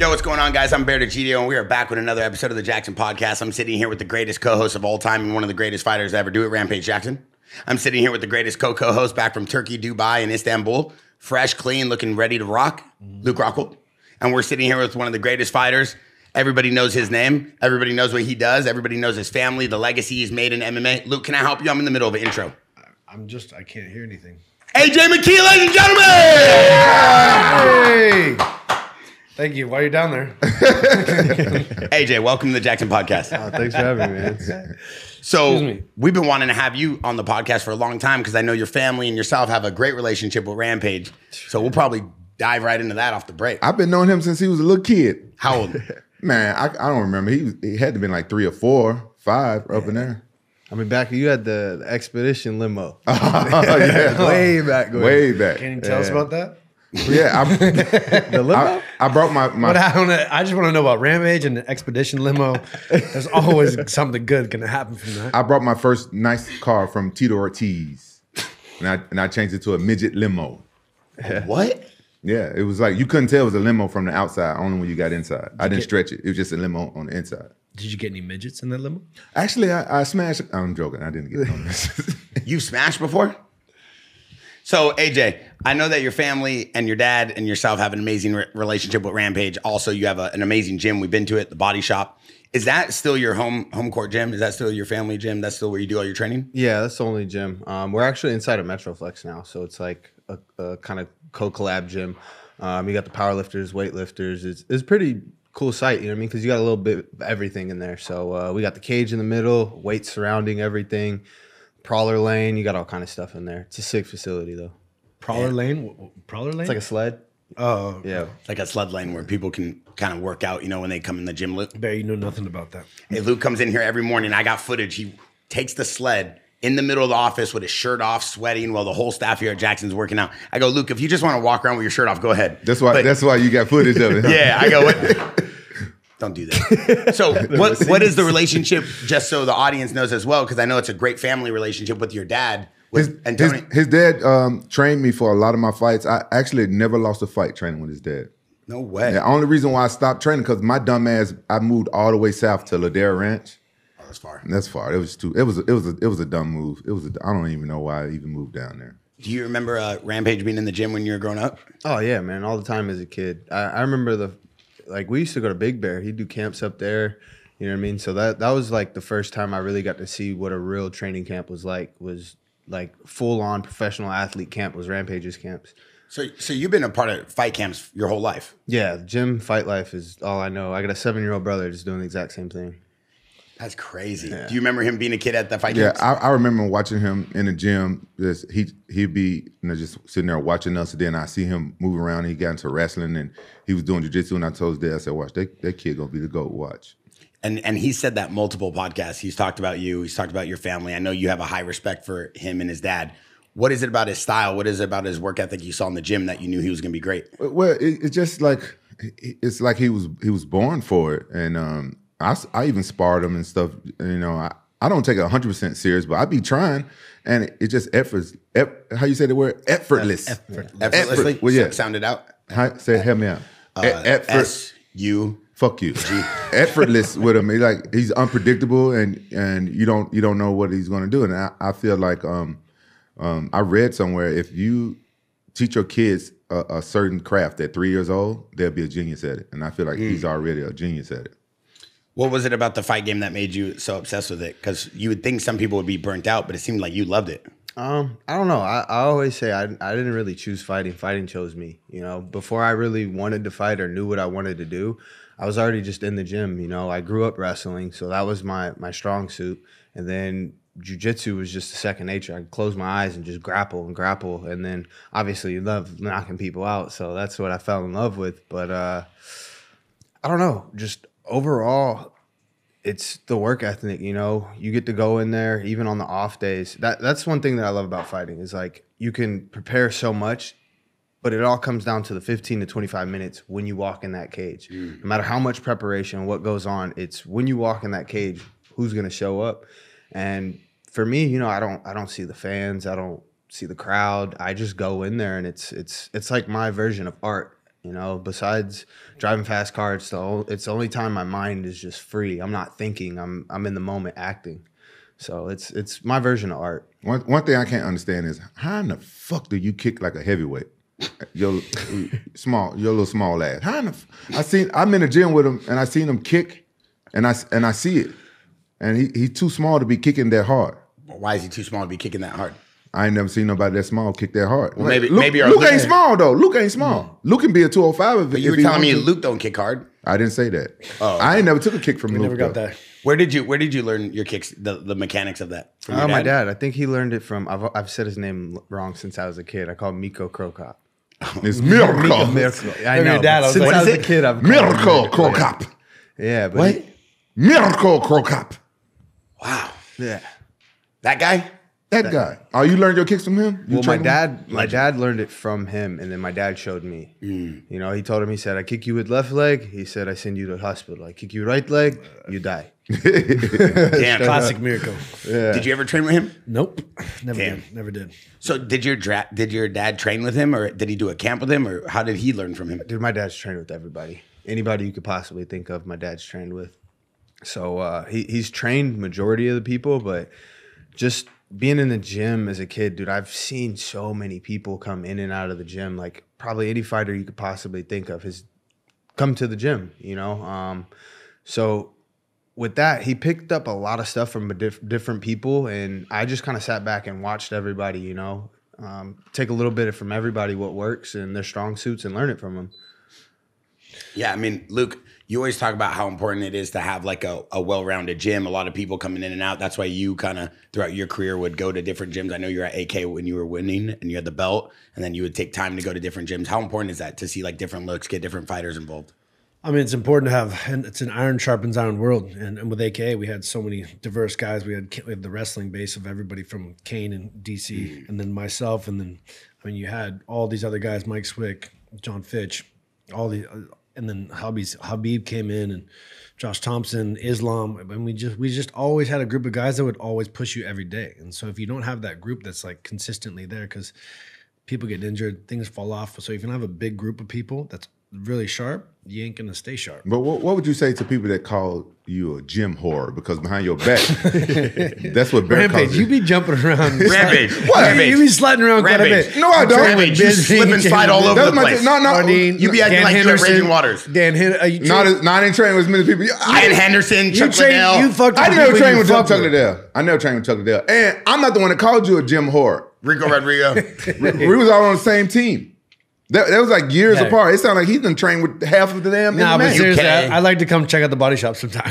Yo, what's going on, guys? I'm Bear Degidio, and we are back with another episode of the Jaxxon podcast. I'm sitting here with the greatest co-host of all time and one of the greatest fighters to ever do it, Rampage Jaxxon. I'm sitting here with the greatest co-host back from Turkey, Dubai, and Istanbul. Fresh, clean, looking ready to rock, Luke Rockhold. And we're sitting here with one of the greatest fighters. Everybody knows his name. Everybody knows what he does. Everybody knows his family, the legacy he's made in MMA. Luke, can I help you? I'm in the middle of an intro. I can't hear anything. AJ McKee, ladies and gentlemen! Hey! Thank you. Why are you down there? AJ, welcome to the Jaxxon podcast. Thanks for having me, man. So we've been wanting to have you on the podcast for a long time because I know your family and yourself have a great relationship with Rampage. So we'll probably dive right into that off the break. I've been knowing him since he was a little kid. How old? Man, I don't remember. He had to have been like 3 or 4, 5 up in there. I mean, back you had the expedition limo. Yeah. Way back. Way back. Can you tell us about that? Yeah. The limo? I brought my I just want to know about Rampage and the expedition limo. There's always something good going to happen from that. I brought my first nice car from Tito Ortiz. And I changed it to a midget limo. What? Yeah, it was like you couldn't tell it was a limo from the outside, only when you got inside. I didn't stretch it. It was just a limo on the inside. Did you get any midgets in that limo? Actually, I smashed. I'm joking. I didn't get on this. You smashed before? So, AJ, I know that your family and your dad and yourself have an amazing relationship with Rampage. Also, you have an amazing gym. We've been to it, the Body Shop. Is that still your home court gym? Is that still your family gym? That's still where you do all your training? Yeah, that's the only gym. We're actually inside of Metroflex now, so it's like a kind of co-collab gym. You got the powerlifters, weightlifters. It's pretty cool site, you know what I mean? Because you got a little bit of everything in there. So we got the cage in the middle, weights surrounding everything, prowler lane. You got all kind of stuff in there. It's a sick facility, though. Prowler lane? Prowler lane? It's like a sled. Oh, yeah. Like a sled lane where people can kind of work out, you know, when they come in the gym, Luke. Bear, you know nothing about that. Hey, Luke comes in here every morning. I got footage. He takes the sled in the middle of the office with his shirt off, sweating while the whole staff here at Jaxxon's working out. I go, Luke, if you just want to walk around with your shirt off, go ahead. That's why you got footage of it. Huh? Yeah, I go, what? Don't do that. So what is the relationship, just so the audience knows as well, because I know it's a great family relationship with your dad. His dad trained me for a lot of my fights. I actually never lost a fight training with his dad. No way. The only reason why I stopped training, because my dumb ass, I moved all the way south to Ladera Ranch. Oh, that's far. That's far. It was a dumb move. I don't even know why I even moved down there. Do you remember Rampage being in the gym when you were growing up? Oh, yeah, man. All the time as a kid. I remember we used to go to Big Bear. He'd do camps up there. You know what I mean? So that was like the first time I really got to see what a real training camp was like full-on professional athlete camp was Rampage's camps. So you've been a part of fight camps your whole life? Yeah, gym fight life is all I know. I got a 7-year-old brother just doing the exact same thing. That's crazy. Yeah. Do Yeah. you remember him being a kid at the fight camps? Yeah, I remember watching him in the gym. He'd be just sitting there watching us, and then I see him move around. And he got into wrestling, and he was doing jiu-jitsu, and I told his dad, I said, watch, that kid going to be the GOAT, watch. And he said that multiple podcasts. He's talked about you. He's talked about your family. I know you have a high respect for him and his dad. What is it about his style? What is it about his work ethic you saw in the gym that you knew he was going to be great? Well, it's just like he was born for it, and I even sparred him and stuff. You know, I don't take it 100% serious, but I be trying, and it just how you say the word effortless. Effortlessly. Well, yeah. Sound it out. Say help me out. S-U. Fuck you. Effortless with him. He's unpredictable, and you don't know what he's going to do. And I feel like I read somewhere, if you teach your kids a certain craft at 3 years old, they'll be a genius at it. And I feel like he's already a genius at it. What was it about the fight game that made you so obsessed with it? Because you would think some people would be burnt out, but it seemed like you loved it. I don't know. I always say I didn't really choose fighting. Fighting chose me. You know, before I really wanted to fight or knew what I wanted to do, I was already just in the gym. You know, I grew up wrestling, so that was my strong suit. And then jiu-jitsu was just a second nature. I could close my eyes and just grapple. And then obviously you love knocking people out, so that's what I fell in love with. But I don't know. Just overall, it's the work ethic, you know. You get to go in there even on the off days. That's one thing that I love about fighting is like you can prepare so much, but it all comes down to the 15 to 25 minutes when you walk in that cage. No matter how much preparation, what goes on, it's when you walk in that cage, who's going to show up. And for me, you know, I don't see the fans, I don't see the crowd. I just go in there, and it's like my version of art You know, besides driving fast cars, it's the only time my mind is just free. I'm not thinking. I'm in the moment acting. So it's my version of art. One thing I can't understand is how in the fuck do you kick like a heavyweight? Your little small ass. How in the I'm in the gym with him and I seen him kick, and I see it, and he's too small to be kicking that hard. Why is he too small to be kicking that hard? I ain't never seen nobody that small kick that hard. Well, like, maybe Luke ain't small though. Luke ain't small. Luke can be a 205. But you were telling me Luke don't kick hard. I didn't say that. Oh, okay. I ain't never took a kick from Luke. Never got that. Where did you learn your kicks, the mechanics of that? From your My dad. I think he learned it from. I've said his name wrong since I was a kid. I call him Miko Krokop. It's Miracle. I know. Your dad, I was since like, I was a kid, I've Miracle Krokop. Yeah, but What? Miracle Krokop. Wow. yeah. That guy? That guy. Oh, you learned your kicks from him? You Well, my trained him? dad learned it from him, and then my dad showed me. You know, he told him, he said, I kick you with left leg. He said, I send you to the hospital. I kick you right leg, you die. Damn. Classic miracle. Yeah. Did you ever train with him? Nope. Never Damn. did. Never did. So did your dad train with him, or did he do a camp with him, or how did he learn from him? Dude, my dad's trained with everybody. Anybody you could possibly think of, my dad's trained with. So he's trained majority of the people, but just being in the gym as a kid, dude, I've seen so many people come in and out of the gym. Like probably any fighter you could possibly think of has come to the gym, you know? So with that, he picked up a lot of stuff from different people, and I just kind of sat back and watched everybody, you know, take a little bit from everybody what works and their strong suits and learn it from them. Yeah, I mean, Luke, you always talk about how important it is to have like a well-rounded gym. A lot of people coming in and out. That's why you kind of throughout your career would go to different gyms. I know you're at AK when you were winning and you had the belt, and then you would take time to go to different gyms. How important is that to see like different looks, get different fighters involved? I mean, it's important to have, and it's an iron sharpens iron world. And with AK, we had so many diverse guys. We had the wrestling base of everybody from Kane and DC, and then myself, and then I mean, you had all these other guys, Mike Swick, John Fitch, all the. And then Habib came in, and Josh Thompson, Islam, and we just always had a group of guys that would always push you every day. And so if you don't have that group that's like consistently there, because people get injured, things fall off. So if you don't have a big group of people that's really sharp, you ain't gonna stay sharp. But what would you say to people that call you a gym whore? Because behind your back, that's what Bear Rampage, calls you be jumping around. Rampage. What? Rampage. You be sliding around quite a Rampage. bit. No, I don't. Rampage, you slip and slide all over That's the my place. no. You be acting like you're at Raging Waters. Dan Henderson. Not in training with as many people. Ian Henderson, Chuck Liddell. You fucked with I the never people trained you with fucked Chuck Liddell. I never trained with Chuck Liddell. And I'm not the one that called you a gym whore. Rico Rodrigo. We was all on the same team. That was like years Yeah. apart. It sounded like he's done trained with half of the damn Nah, but MMA. seriously, UK. I like to come check out the body shop sometime.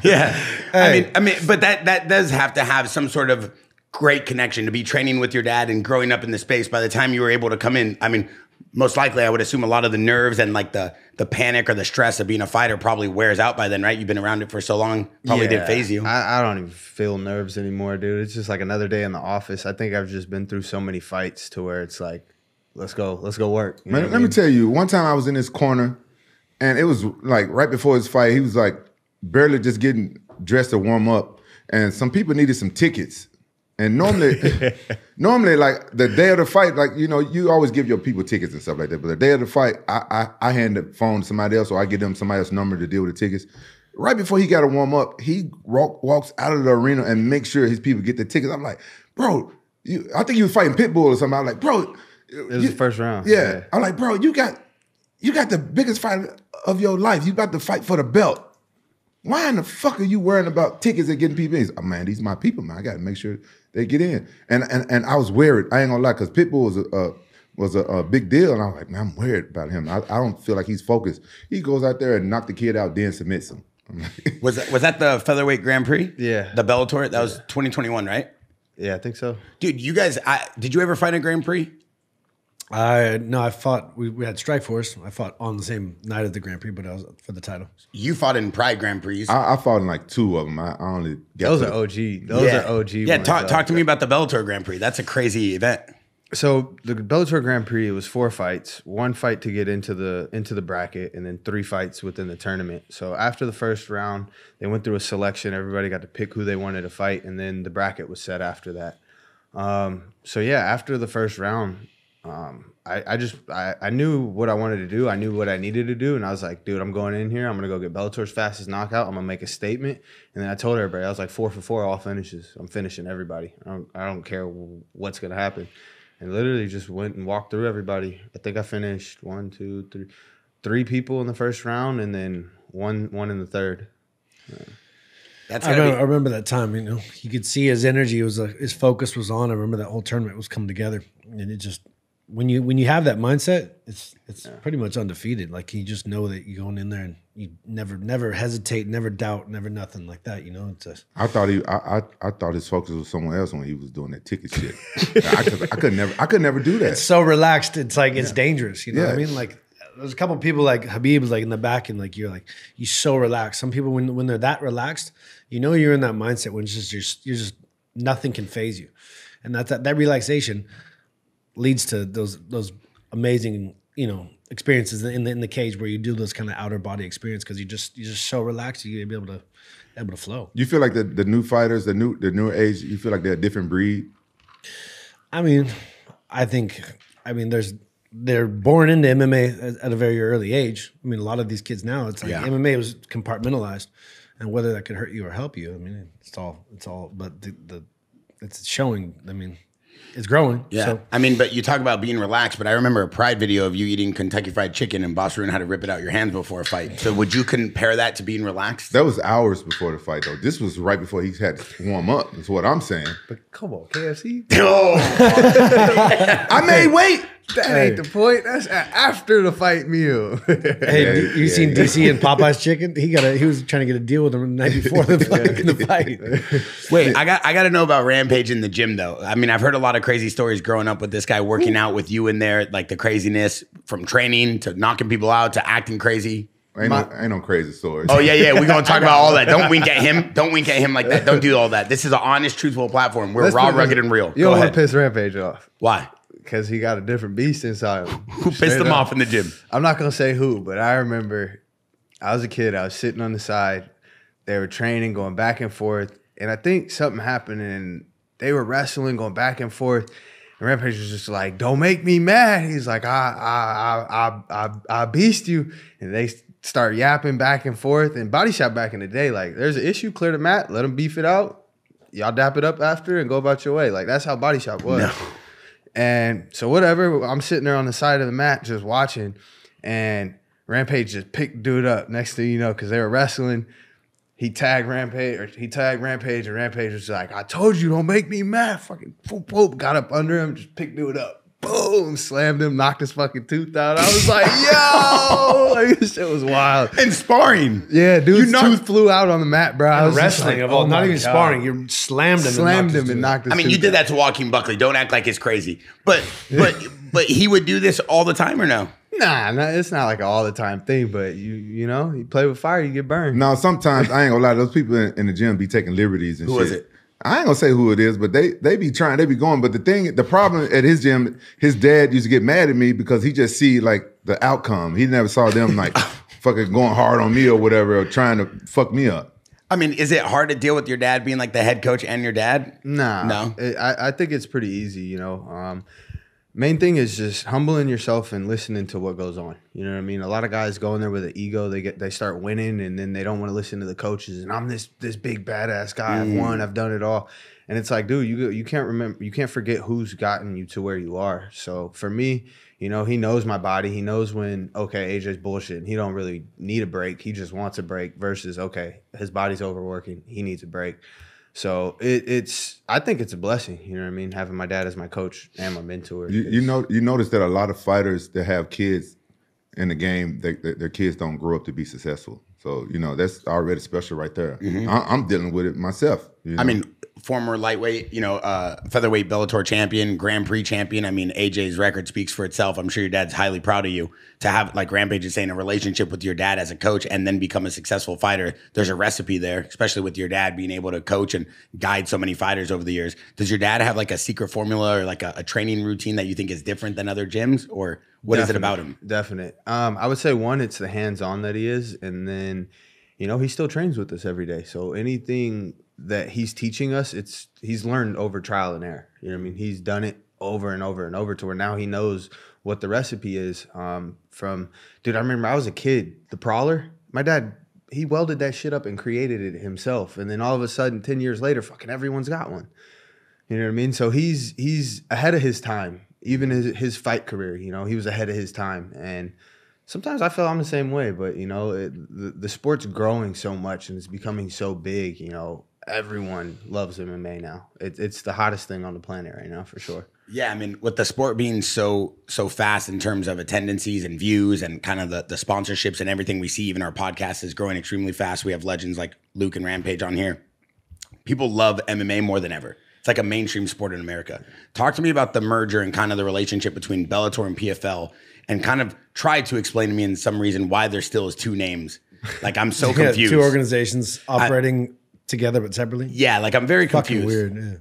Yeah. Hey. I mean, but that does have to have some sort of great connection to be training with your dad and growing up in the space. By the time you were able to come in, I mean, most likely I would assume a lot of the nerves and like the panic or the stress of being a fighter probably wears out by then, right? You've been around it for so long, probably didn't phase you. I don't even feel nerves anymore, dude. It's just like another day in the office. I think I've just been through so many fights to where it's like, let's go work. You know Man, what I let me mean? tell you, one time I was in his corner, and it was like right before his fight, he was like barely just getting dressed to warm up, and some people needed some tickets. And normally like the day of the fight, like, you know, you always give your people tickets and stuff like that. But the day of the fight, I hand the phone to somebody else, or I give them somebody else's number to deal with the tickets. Right before he got to warm up, he walks out of the arena and makes sure his people get the tickets. I'm like, bro, I think he was fighting Pitbull or something. I'm like, bro. It was the first round. Yeah. I'm like, bro, you got the biggest fight of your life. You about to fight for the belt. Why in the fuck are you worrying about tickets and getting people in? Oh, man, these are my people, man. I got to make sure they get in. And I was worried. I ain't gonna lie, because Pitbull was a big deal, and I was like, man, I'm worried about him. I don't feel like he's focused. He goes out there and knock the kid out, then submits him. Was that the featherweight Grand Prix? Yeah. The Bellator? That was 2021, right? Yeah, I think so. Dude, you guys, did you ever fight a Grand Prix? I fought. We had Strikeforce. I fought on the same night of the Grand Prix, but I was for the title. You fought in Pride Grand Prix. I fought in like two of them. I only got Those to are OG. Those are OG. Yeah, ones, talk to me about the Bellator Grand Prix. That's a crazy event. So the Bellator Grand Prix, it was 4 fights, 1 fight to get into the bracket, and then 3 fights within the tournament. So after the first round, they went through a selection. Everybody got to pick who they wanted to fight, and then the bracket was set after that. So yeah, after the first round, I knew what I wanted to do. I knew what I needed to do. And I was like, dude, I'm going in here. I'm going to go get Bellator's fastest knockout. I'm going to make a statement. And then I told everybody, I was like 4 for 4, all finishes. I'm finishing everybody. I don't care what's going to happen. And literally just went and walked through everybody. I think I finished 3 people in the first round and then one in the third. I remember that time. You know, you could see his energy. It was his focus was on. I remember that whole tournament was coming together, and it just when you have that mindset, it's pretty much undefeated. Like you just know that you're going in there and you never hesitate, never doubt, never nothing like that. You know, I thought his focus was somewhere else when he was doing that ticket shit. I could never do that. It's so relaxed. It's like it's dangerous. You know what I mean? Like. There's a couple of people like Habib was like in the back and like you're so relaxed. Some people when they're that relaxed, you know you're in that mindset when it's just you're just nothing can phase you, and that relaxation leads to those amazing experiences in the cage where you do those kind of outer body experience because you're just so relaxed you're able to flow. You feel like the new fighters, the new age, you feel like they're a different breed? I mean, they're born into MMA at a very early age. I mean, a lot of these kids now, it's like MMA was compartmentalized, and whether that could hurt you or help you, I mean, it's all. But it's showing. I mean, it's growing. Yeah. So. I mean, but you talk about being relaxed, but I remember a Pride video of you eating Kentucky Fried Chicken and Boss Ruin had to rip it out your hands before a fight. So would you compare that to being relaxed? That was hours before the fight, though. This was right before he had to warm up, is what I'm saying. But come on, KFC? Oh. I made weight. That ain't the point. That's after the fight meal. Hey, you seen DC and Popeye's chicken? He was trying to get a deal with him the night before the fight. Wait, I got to know about Rampage in the gym though. I mean, I've heard a lot of crazy stories growing up with this guy working out with you in there, like the craziness from training to knocking people out to acting crazy. Ain't no crazy stories. Oh yeah, we're gonna talk about all that. Don't wink at him. Don't wink at him like that. Don't do all that. This is an honest, truthful platform. We're raw, rugged, and real. You don't want to piss Rampage off. Why? Because he got a different beast inside him. Who pissed him off in the gym? I'm not going to say who, but I remember I was a kid. I was sitting on the side. They were training, going back and forth. And I think something happened, and they were wrestling, going back and forth. And Rampage was just like, don't make me mad. He's like, I beast you. And they start yapping back and forth. And Body Shop back in the day, like, there's an issue, clear the mat, let them beef it out. Y'all dap it up after and go about your way. Like, that's how Body Shop was. No. And so whatever, I'm sitting there on the side of the mat just watching, and Rampage just picked dude up. Next thing you know, because they were wrestling, he tagged Rampage, and Rampage was like, I told you, don't make me mad. Fucking poop, got up under him, just picked dude up. Boom, slammed him, knocked his fucking tooth out. I was like, yo, like, this shit was wild. And sparring. Yeah, dude's tooth flew out on the mat, bro. I was wrestling like, of all, not even sparring. You slammed him and knocked his I mean, you did that to Joaquin Buckley. Don't act like it's crazy. But he would do this all the time or no? Nah, it's not like an all the time thing, but you know, you play with fire, you get burned. No, sometimes I ain't gonna lie, those people in the gym be taking liberties and shit. Who is it? I ain't gonna say who it is, but they be trying, they be going. But the problem at his gym, his dad used to get mad at me because he just see like the outcome. He never saw them like fucking going hard on me or whatever, or trying to fuck me up. I mean, is it hard to deal with your dad being like the head coach and your dad? Nah, no. I think it's pretty easy. You know, main thing is just humbling yourself and listening to what goes on. You know what I mean? A lot of guys go in there with an ego. They start winning, and then they don't want to listen to the coaches. And I'm this big badass guy. I've won. I've done it all. And it's like, dude, you can't remember. You can't forget who's gotten you to where you are. So for me, you know, he knows my body. He knows when, okay, AJ's bullshit. He don't really need a break. He just wants a break versus, okay, his body's overworking. He needs a break. So I think it's a blessing, you know what I mean, having my dad as my coach and my mentor. You notice that a lot of fighters that have kids in the game, their kids don't grow up to be successful. So, you know, that's already special right there. Mm-hmm. I'm dealing with it myself. You know? I mean, former lightweight, featherweight Bellator champion, Grand Prix champion. I mean, AJ's record speaks for itself. I'm sure your dad's highly proud of you to have, like Rampage is saying, a relationship with your dad as a coach and then become a successful fighter. There's a recipe there, especially with your dad being able to coach and guide so many fighters over the years. Does your dad have like a secret formula or like a training routine that you think is different than other gyms, or what is it about him? Definite. I would say one, it's the hands-on that he is. And then, you know, he still trains with us every day. So anything that he's teaching us, he's learned over trial and error. You know what I mean? He's done it over and over and over to where now he knows what the recipe is. Dude, I remember I was a kid, the Prowler, my dad, he welded that shit up and created it himself. And then all of a sudden, 10 years later, fucking everyone's got one. You know what I mean? So he's ahead of his time. Even his fight career, you know, he was ahead of his time. And sometimes I feel I'm the same way, but, you know, the sport's growing so much and it's becoming so big, you know, everyone loves MMA now. It's the hottest thing on the planet right now, for sure. Yeah, I mean, with the sport being so fast in terms of attendances and views and kind of the sponsorships and everything we see, even our podcast is growing extremely fast. We have legends like Luke and Rampage on here. People love MMA more than ever. It's like a mainstream sport in America. Talk to me about the merger and kind of the relationship between Bellator and PFL, and kind of try to explain to me in some reason why there still is two names. Like, I'm so confused. Two organizations operating together but separately. Yeah, like I'm very confused. Fucking weird. Yeah.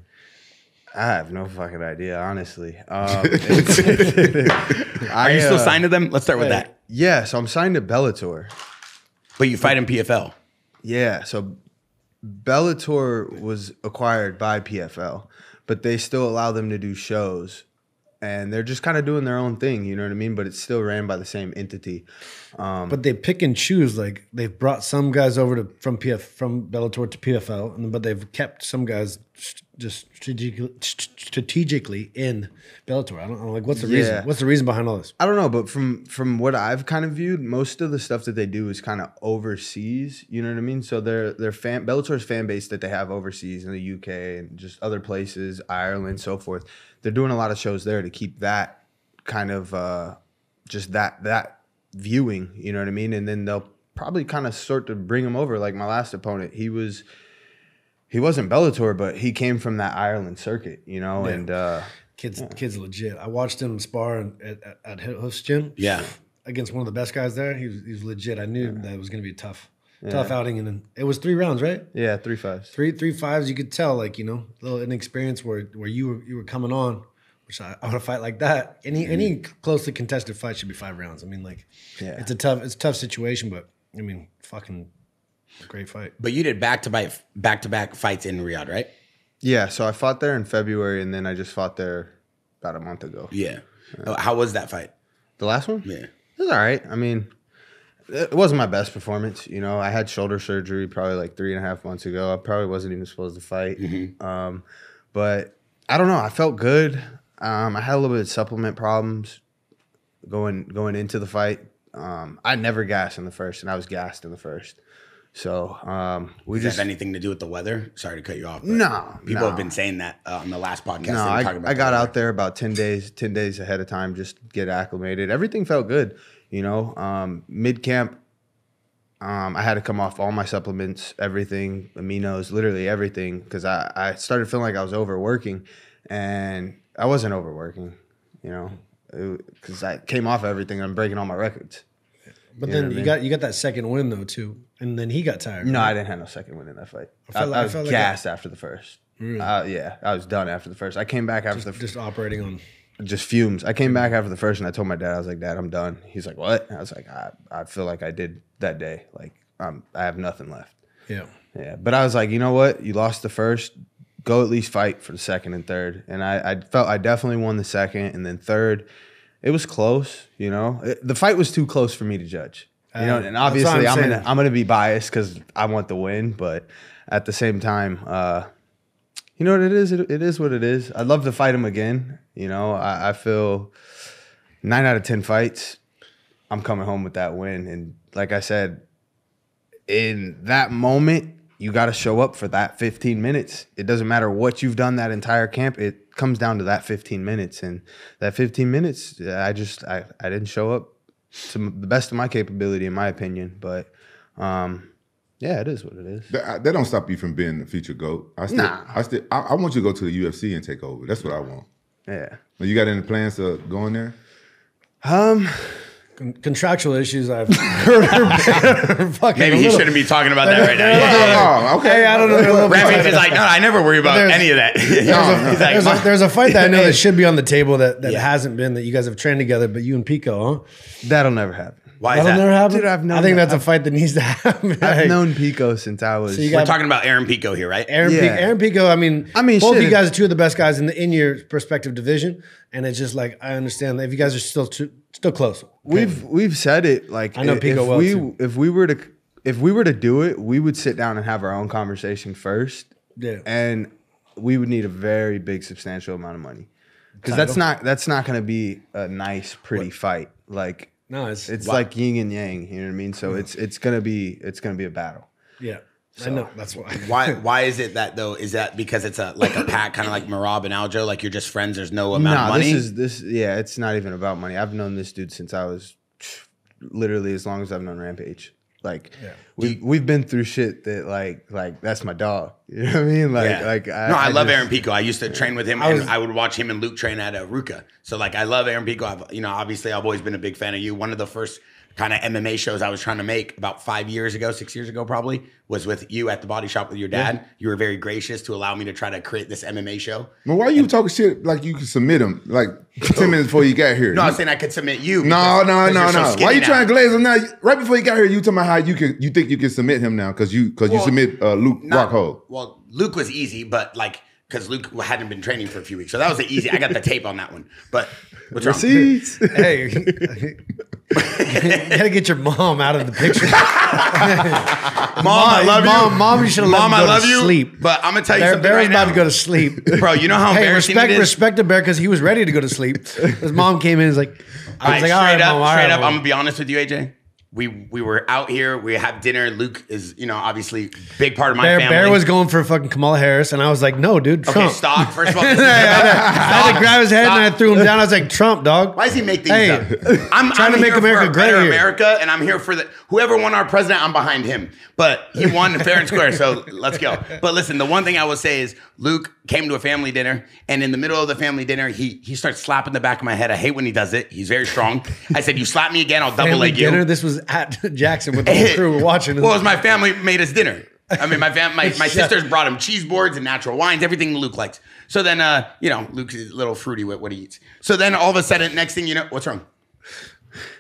I have no fucking idea, honestly. Are you still signed to them? Let's start with that. Yeah, so I'm signed to Bellator. But you fight in PFL. Yeah, so Bellator was acquired by PFL, but they still allow them to do shows. And they're just kind of doing their own thing, you know what I mean? But it's still ran by the same entity. But they pick and choose. Like, they've brought some guys over from Bellator to PFL, but they've kept some guys just strategically in Bellator. I don't know. Like, what's the reason? What's the reason behind all this? I don't know, but from what I've kind of viewed, most of the stuff that they do is kind of overseas. You know what I mean? So Bellator's fan base that they have overseas in the UK and just other places, Ireland, so forth. They're doing a lot of shows there to keep that kind of just that viewing. You know what I mean? And then they'll probably kind of start to bring him over. Like my last opponent, he wasn't Bellator, but he came from that Ireland circuit, you know, and kid's legit. I watched him spar at Hoof's gym. Yeah, against one of the best guys there. He was legit. I knew that it was going to be a tough outing, and then it was 3 rounds, right? Yeah, 3 5s. Three fives. You could tell, like, you know, a little inexperience where you were coming on. Which I want to fight like that. Any closely contested fight should be 5 rounds. I mean, like, it's a tough situation, but I mean, fucking great fight. But you did back-to-back fights in Riyadh, right? Yeah, so I fought there in February, and then I just fought there about a month ago. Yeah. How was that fight? The last one? Yeah. It was all right. I mean, it wasn't my best performance. You know, I had shoulder surgery probably like 3.5 months ago. I probably wasn't even supposed to fight. Mm-hmm. But I don't know. I felt good. I had a little bit of supplement problems going into the fight. I never gassed in the first, and I was gassed in the first. So Does that have anything to do with the weather? Sorry to cut you off. No, people have been saying that on the last podcast. No, I got out there about 10 days ahead of time just to get acclimated. Everything felt good, you know. Mid camp, I had to come off all my supplements, everything, aminos, literally everything, because I started feeling like I was overworking, and I wasn't overworking, you know, because I came off everything and I'm breaking all my records. But then you got that second win though too, and then he got tired. No, right? I didn't have no second win in that fight. I was gassed after the first. Really? Yeah, I was done after the first. I came back after just operating on just fumes. I came back after the first, and I told my dad, I was like, "Dad, I'm done." He's like, "What?" I was like, "I feel like I did that day. Like I have nothing left." Yeah. But I was like, you know what? You lost the first. Go at least fight for the second and third. And I felt I definitely won the second, and then third, it was close. You know, the fight was too close for me to judge. You know, and obviously I'm gonna be biased because I want the win, but at the same time, you know what it is? It is what it is. I'd love to fight him again. You know, I feel 9 out of 10 fights, I'm coming home with that win. And like I said, in that moment, you got to show up for that 15 minutes. It doesn't matter what you've done that entire camp. It comes down to that 15 minutes. And that 15 minutes, I didn't show up to the best of my capability, in my opinion. But, yeah, it is what it is. That don't stop you from being the future GOAT. I want you to go to the UFC and take over. That's what I want. Yeah. You got any plans to go in there? Contractual issues I've heard. Maybe he shouldn't be talking about that right now. Yeah. Oh, okay. I don't know. Rampage is like, no, I never worry about any of that. There's a fight that I know that should be on the table that hasn't been, that you guys have trained together, but you and Pico, huh? That'll never happen. Why is That'll that? never happen. Dude, I've known I think that. that's a fight that needs to happen. I've known Pico since I was. So you We're got talking about Aaron Pico here, right? Aaron Pico. I mean, both shit, of you guys are two of the best guys in your respective division, and it's just like I understand that if you guys are still close. We've said it like I know Pico well, too. if we were to do it, we would sit down and have our own conversation first. Yeah. And we would need a very big, substantial amount of money. Because that's not going to be a nice, pretty fight. Like No, it's like yin and yang. You know what I mean? So it's gonna be a battle. Yeah, I know. That's why. Why is it that though? Is that because it's a pack, kind of like Marab and Aljo? Like you're just friends. There's no amount of money. Yeah, it's not even about money. I've known this dude since I was literally as long as I've known Rampage. Like we've been through shit that like that's my dog. You know what I mean? I love Aaron Pico. I used to train with him, and I would watch him and Luke train at Ruka. So like I love Aaron Pico. Obviously I've always been a big fan of you. One of the first kind of MMA shows I was trying to make about 6 years ago probably, was with you at the Body Shop with your dad. Yeah. You were very gracious to allow me to try to create this MMA show. Well, why are you talking shit like you could submit him like 10 minutes before you got here? No, I was saying I could submit you. No. Why you trying to glaze him now? Right before you got here, you talking about how you think you can submit him now because you submit Luke Rockhold. Well, Luke was easy, but because Luke hadn't been training for a few weeks. So that was easy. I got the tape on that one. But what's wrong? Hey, you gotta get your mom out of the picture. Mom, I love you. Mom, you should have let him go to sleep. But I'm gonna tell you something Bear's right now. about to go to sleep. Bro, you know how embarrassing it is? Respect to Bear because he was ready to go to sleep. His mom came in and was like, straight up, I'm gonna be honest with you, AJ. We were out here. We have dinner. Luke is, obviously big part of my family. Bear was going for fucking Kamala Harris, and I was like, no, dude, Trump. Okay, stop. First of all, I had to grab his head and I threw him down. I was like, Trump, dog. Why does he make things up? I'm trying to make America great here. America, and I'm here for whoever won our president. I'm behind him, but he won fair and square. So let's go. But listen, the one thing I will say is Luke came to a family dinner, and in the middle of the family dinner, he starts slapping the back of my head. I hate when he does it. He's very strong. I said, "You slap me again, I'll double leg you." Dinner. This was at Jaxxon with the whole crew. We're watching. Well, it was my family made us dinner. I mean, my sisters brought him cheese boards and natural wines, everything Luke likes. So then, Luke's a little fruity with what he eats. So then all of a sudden, next thing you know, what's wrong?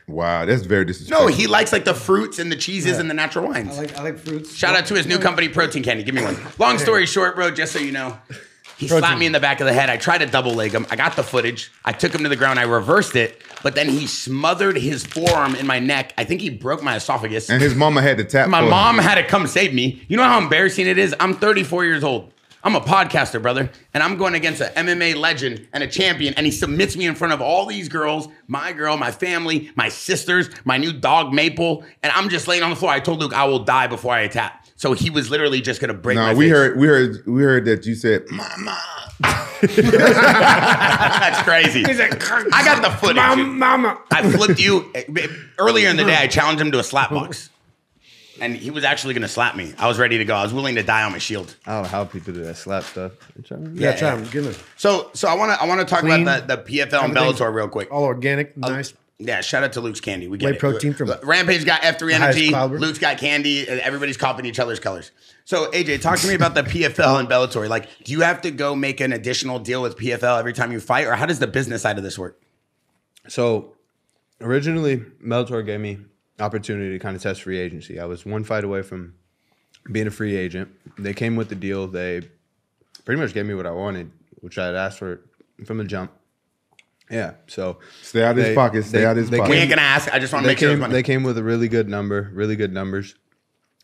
Wow, that's very disrespectful. No, he likes the fruits and the cheeses and the natural wines. I like fruits. Shout out to his new company, Protein Candy. Give me one. Long story short, bro, just so you know, he slapped me in the back of the head. I tried to double leg him. I got the footage. I took him to the ground. I reversed it, but then he smothered his forearm in my neck. I think he broke my esophagus. And his mama had to tap. My mom had to come save me. You know how embarrassing it is? I'm 34 years old. I'm a podcaster, brother, and I'm going against an MMA legend and a champion, and he submits me in front of all these girls, my girl, my family, my sisters, my new dog, Maple, and I'm just laying on the floor. I told Luke I will die before I attack. So he was literally just gonna break my face. We heard that you said, "Mama." That's crazy. He's like, I got the footage. Mama. I flipped you earlier in the day. I challenged him to a slap box. And he was actually going to slap me. I was ready to go. I was willing to die on my shield. I don't know how people do that slap stuff. Try them. Give it. So I want to talk about the PFL and Bellator real quick. All organic, nice. Yeah, shout out to Luke's Candy. We get Whey it. protein from Rampage got F3 energy. Caliber. Luke's got candy. Everybody's copying each other's colors. So AJ, talk to me about the PFL and Bellator. Like, do you have to go make an additional deal with PFL every time you fight, or how does the business side of this work? So originally, Bellator gave me opportunity to kind of test free agency. I was one fight away from being a free agent. They came with the deal. They pretty much gave me what I wanted, which I had asked for from the jump. Yeah, so stay out of his pocket. Stay out of his pocket. We ain't gonna ask. I just want to make sure. They came with a really good numbers.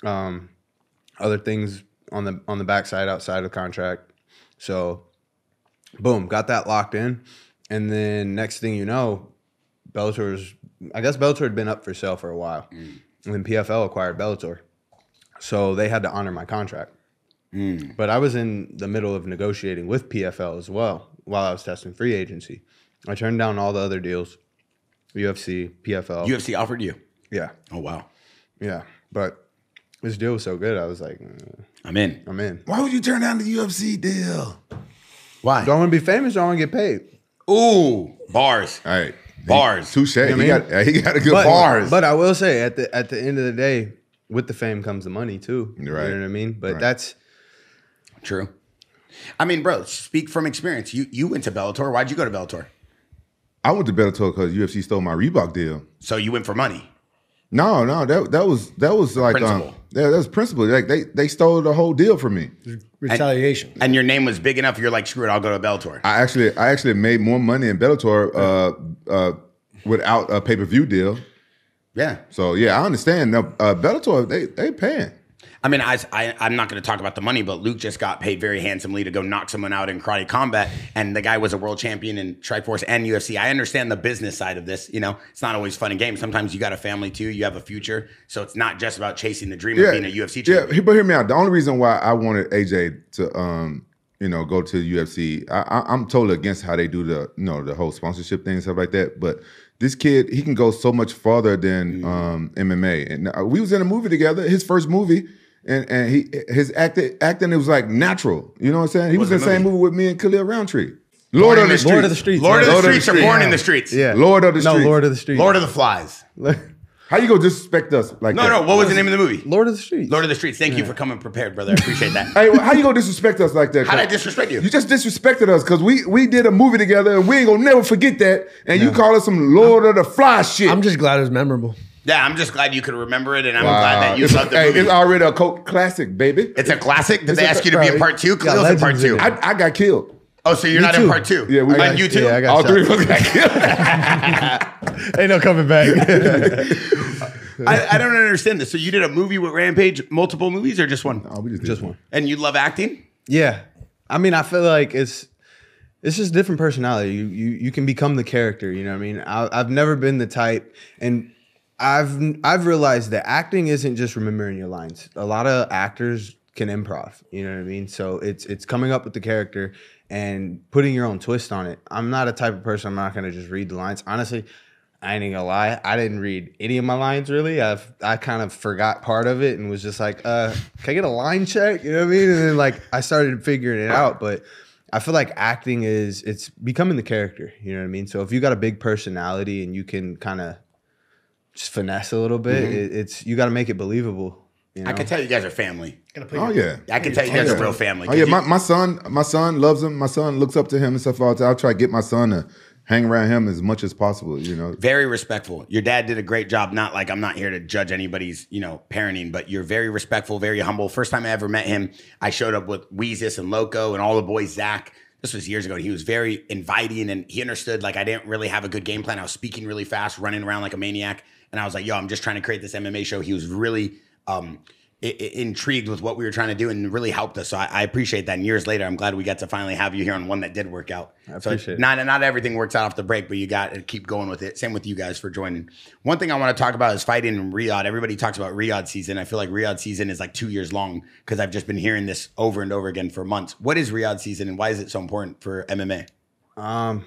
Other things on the backside outside of the contract. So, boom, got that locked in, and then next thing you know, Bellator had been up for sale for a while, and then PFL acquired Bellator, so they had to honor my contract. But I was in the middle of negotiating with PFL as well while I was testing free agency. I turned down all the other deals, UFC, PFL. UFC offered you? Yeah. Oh, wow. Yeah, but this deal was so good, I was like, I'm in. Why would you turn down the UFC deal? Why? Do I want to be famous or I want to get paid? Ooh, bars. All right. Bars. Touche. You know he got a good bars. But I will say, at the end of the day, with the fame comes the money too. Right. You know what I mean? But right. That's true. I mean, bro, speak from experience. You went to Bellator. Why'd you go to Bellator? I went to Bellator because UFC stole my Reebok deal. So you went for money. No, that was like principle. that was principle. Like they stole the whole deal from me. Retaliation. And your name was big enough. You're like, screw it, I'll go to Bellator. I actually made more money in Bellator without a pay-per-view deal. Yeah. So yeah, I understand. Now, Bellator, they paying. I mean, I'm not going to talk about the money, but Luke just got paid very handsomely to go knock someone out in karate combat, and the guy was a world champion in Strikeforce and UFC. I understand the business side of this. You know, it's not always fun and games. Sometimes you got a family too. You have a future, so it's not just about chasing the dream of being a UFC champion. Yeah, but hear me out. The only reason why I wanted AJ to go to the UFC, I'm totally against how they do the whole sponsorship thing and stuff like that. But this kid, he can go so much farther than MMA. And we was in a movie together, his first movie. And his acting, it was like natural. You know what I'm saying? He was in the same movie with me and Khalil Roundtree. Lord of the Streets. Lord of the Streets. Lord of the Streets or Born in the Streets? Yeah. Lord of the Streets. No, Lord of the Streets. Lord of the Flies. How you gonna disrespect us like that? No. What was the name of the movie? Lord of the Streets. Lord of the Streets. Thank you for coming prepared, brother. I appreciate that. Hey, how you gonna disrespect us like that? How did I disrespect you? You just disrespected us because we did a movie together and we ain't gonna never forget that. And you call us some Lord of the Fly shit. I'm just glad it was memorable. Yeah, I'm just glad you could remember it, and I'm glad that you loved the movie. It's already a cult classic, baby. It's a classic. Did they ask you to be in part two? Khalil's in part two. I got killed. Oh, so you're not in part two? Yeah, and you too? Yeah, I got All shot. three of us got killed. Ain't no coming back. I don't understand this. So you did a movie with Rampage, multiple movies, or just one? Oh, we just did Just one. And you love acting? Yeah. I mean, I feel like it's just different personality. You can become the character, you know what I mean? I've never been the type, and I've realized that acting isn't just remembering your lines. A lot of actors can improv, you know what I mean? So it's coming up with the character and putting your own twist on it. I'm not a type of person, I'm not gonna just read the lines. Honestly, I ain't gonna lie, I didn't read any of my lines really. I kind of forgot part of it and was just like, can I get a line check? You know what I mean? And then like I started figuring it out, but I feel like acting it's becoming the character, you know what I mean? So if you got a big personality and you can kind of just finesse a little bit, it's you got to make it believable. You know? I can tell you guys are family. Oh yeah. I can tell you guys are real family. Oh yeah, my son loves him. My son looks up to him and stuff all the time. I'll try to get my son to hang around him as much as possible, you know. Very respectful. Your dad did a great job. Not like I'm not here to judge anybody's, parenting, but you're very respectful, very humble. First time I ever met him, I showed up with Weezus and Loco and all the boys, Zach. This was years ago. And he was very inviting and he understood like I didn't really have a good game plan. I was speaking really fast, running around like a maniac. And I was like, yo, I'm just trying to create this MMA show. He was really intrigued with what we were trying to do and really helped us. So I appreciate that. And years later, I'm glad we got to finally have you here on one that did work out. I appreciate it. Not everything works out off the break, but you got to keep going with it. Same with you guys for joining. One thing I want to talk about is fighting in Riyadh. Everybody talks about Riyadh season. I feel like Riyadh season is like 2 years long because I've just been hearing this over and over again for months. What is Riyadh season and why is it so important for MMA? I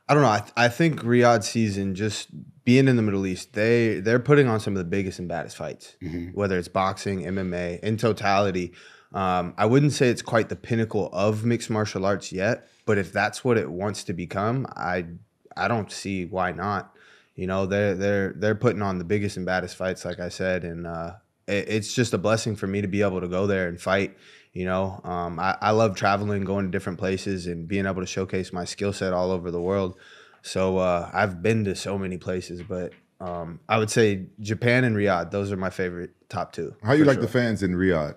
don't know. I think Riyadh season, just being in the Middle East, they're putting on some of the biggest and baddest fights, whether it's boxing, MMA, in totality. I wouldn't say it's quite the pinnacle of mixed martial arts yet, but if that's what it wants to become, I don't see why not. You know, they're putting on the biggest and baddest fights, like I said, and it's just a blessing for me to be able to go there and fight. You know, I love traveling, going to different places and being able to showcase my skill set all over the world. So I've been to so many places, but I would say Japan and Riyadh, those are my favorite top two. How you like the fans in Riyadh?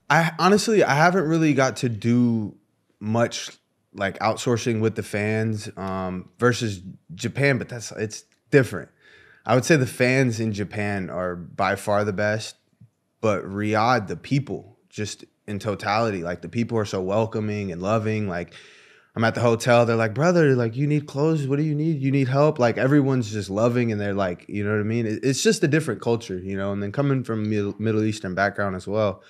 I haven't really got to do much like outsourcing with the fans versus Japan, but it's different. I would say the fans in Japan are by far the best. But Riyadh, the people, just in totality, like the people are so welcoming and loving. Like I'm at the hotel, they're like, brother, like you need clothes. What do you need? You need help? Like everyone's just loving and they're like, you know what I mean? It's just a different culture, you know? And then coming from Middle Eastern background as well,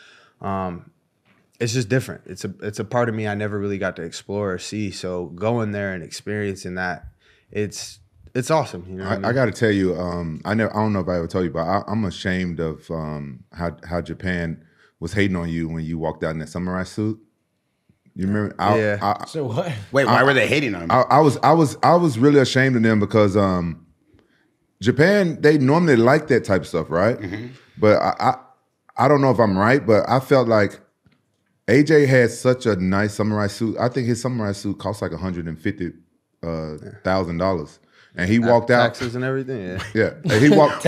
it's just different. It's a part of me I never really got to explore or see. So going there and experiencing that, it's awesome. You know I got to tell you, I don't know if I ever told you, but I'm ashamed of how Japan was hating on you when you walked out in that samurai suit. You remember? So what? Wait, why were they hating on him? I was really ashamed of them because Japan, they normally like that type of stuff, right? But I don't know if I'm right, but I felt like AJ had such a nice samurai suit. I think his samurai suit cost like $150,000. and he walked out. Taxes and everything. Yeah. Yeah, and he walked.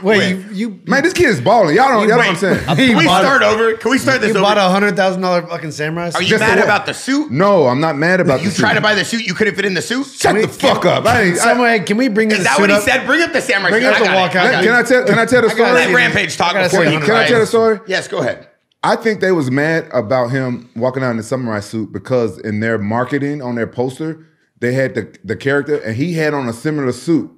Wait, you Man, this kid is balling. Y'all don't know what I'm saying. Can we start over? Can we start this you over? bought a $100,000 fucking samurai suit? Are you Just mad the about the suit? No, I'm not mad about You the suit. tried to buy the suit, you couldn't fit in the suit? Shut the fuck up. Samurai, can we bring Is the that suit what he up? said? Bring up the samurai Bring suit. up the I got it. walkout. I got it. Can I tell the story? Let Rampage talk gotta before say you. Can I tell the story? Yes, go ahead. I think they was mad about him walking out in the samurai suit because in their marketing on their poster, they had the character and he had on a similar suit.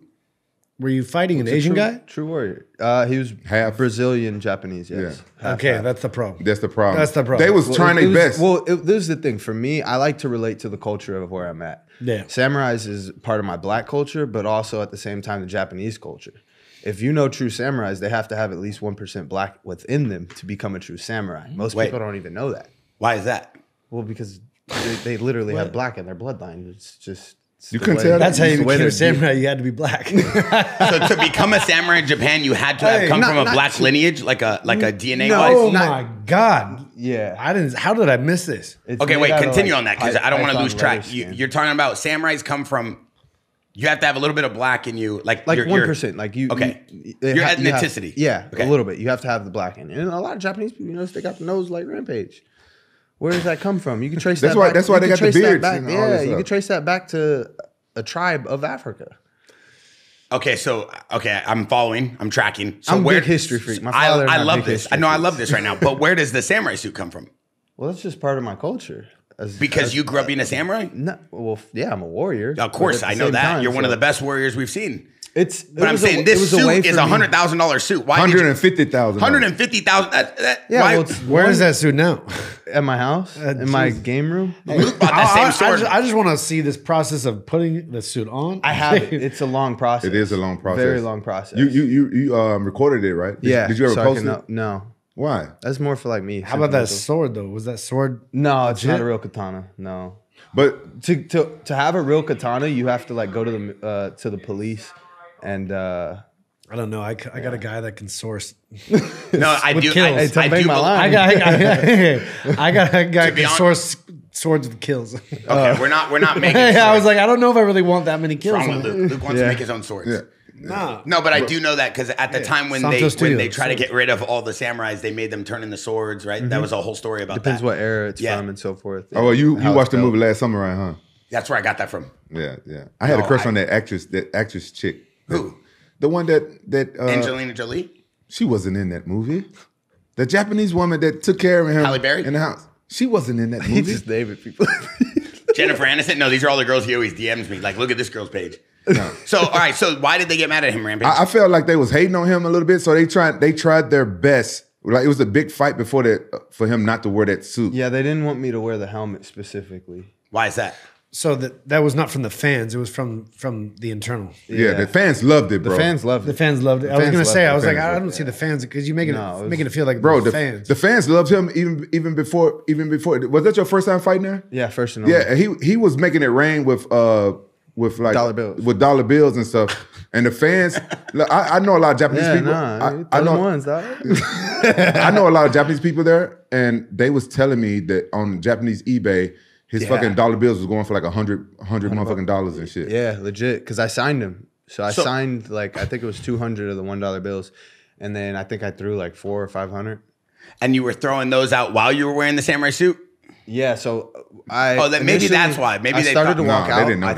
Were you fighting an Asian guy? True warrior. He was Half. Brazilian, Japanese. Yes. Yeah. Okay, that's the problem. That's the problem. That's the problem. They was trying their best. This is the thing. For me, I like to relate to the culture of where I'm at. Yeah. Samurais is part of my black culture, but also at the same time the Japanese culture. If you know true samurais, they have to have at least 1% black within them to become a true samurai. Most people don't even know that. Why is that? Well, because they literally have black in their bloodline. It's just You couldn't tell that? That's how you the way became a they're samurai. You had to be black. So to become a samurai in Japan, you had to have come from a black lineage, like a DNA wise? Oh my God! Yeah. I didn't. How did I miss this? It's Okay, made wait, out of, continue like, on that because I don't want to python lose track. leather skin. You're talking about samurais come from. You have to have a little bit of black in you, like Like your- 1%, like you. Okay. Your you have- ethnicity. yeah, Okay. a little bit. You have to have the black in you. And a lot of Japanese people, you notice they got the nose like Rampage. Where does that come from? You can trace That's that. why- back. that's why you they can got the trace that beards back- and all Yeah, this you stuff. can trace that back to a tribe of Africa. Okay, so I'm following, I'm tracking. So I'm a where big history freak. My father and I I love big this. history I know I freaks. love this right now. But where does the samurai suit come from? Well, that's just part of my culture. Because you grew up being a samurai? No, well, yeah, I'm a warrior. Of course, but at I the know same that. time, You're one of so the best warriors we've seen. But But I'm saying this suit is a $100,000 suit. Why $150,000. $150,000. Yeah, why? well, it's Where is that suit now? at my house, in my game room. Luke bought that same sword. I just want to see this process of putting the suit on. I have it. It's a long process. It is a long process. Very long process. You recorded it, right? Did you ever so I post can, it? No. Why? That's more for like me. How about that sentimental. sword though? Was that sword? No, it's not legit? a real katana. No. But To have a real katana, you have to like go to the police and I don't know. I got a guy that can source. No, I with do. kills. I Hey, tell do. Bang my believe- line. I got a guy To be can hon- source swords with kills. Okay, we're not making. I was swords. like, I don't know if I really want that many kills. Wrong with Luke. Luke wants to make his own swords. yeah. Nah. No, but I do know that because at the time when Santo they Studio, try to get rid of all the samurais, they made them turn into swords. Right? That was a whole story about depends that. what era it's Yeah. from and so forth. Oh, well, you How watched it's the built. movie Last Samurai, huh? That's where I got that from. Yeah, yeah. I had a No, crush on that actress chick. Who? The one that Angelina Jolie. she wasn't in that movie. The Japanese woman that took care of him Halle Berry? in the house. She wasn't in that He movie. just named it people. Jennifer Aniston. No, these are all the girls he always DMs me. Like, look at this girl's page. So, all right. So, why did they get mad at him, Rampage? I felt like they was hating on him a little bit, so they tried their best. Like it was a big fight before that for him not to wear that suit. Yeah, they didn't want me to wear the helmet specifically. Why is that? So that was not from the fans. It was from the internal. Yeah, the fans loved it, The bro. fans loved The it. fans loved it. I was fans gonna loved say, it. I was The like, fans I loved don't see the fans because you making No, it was- it feel like Bro, the the fans. the fans loved him even before. Was that your first time fighting there? Yeah, first and only. Yeah, he was making it rain with like Dollar bills. with dollar bills and stuff. And the fans, look, I know a lot of Japanese Yeah, people. nah. I know ones, dog. I know a lot of Japanese people there, and they was telling me that on Japanese eBay, his fucking dollar bills was going for like $100 motherfucking dollars and shit. Yeah, legit. Because I signed him. So I signed like I think it was 200 of the $1 bills, and then I think I threw like 400 or 500. And you were throwing those out while you were wearing the samurai suit? Yeah, so I. Oh, then maybe initially- that's why. Maybe I they started thought- to walk No, they out. didn't know I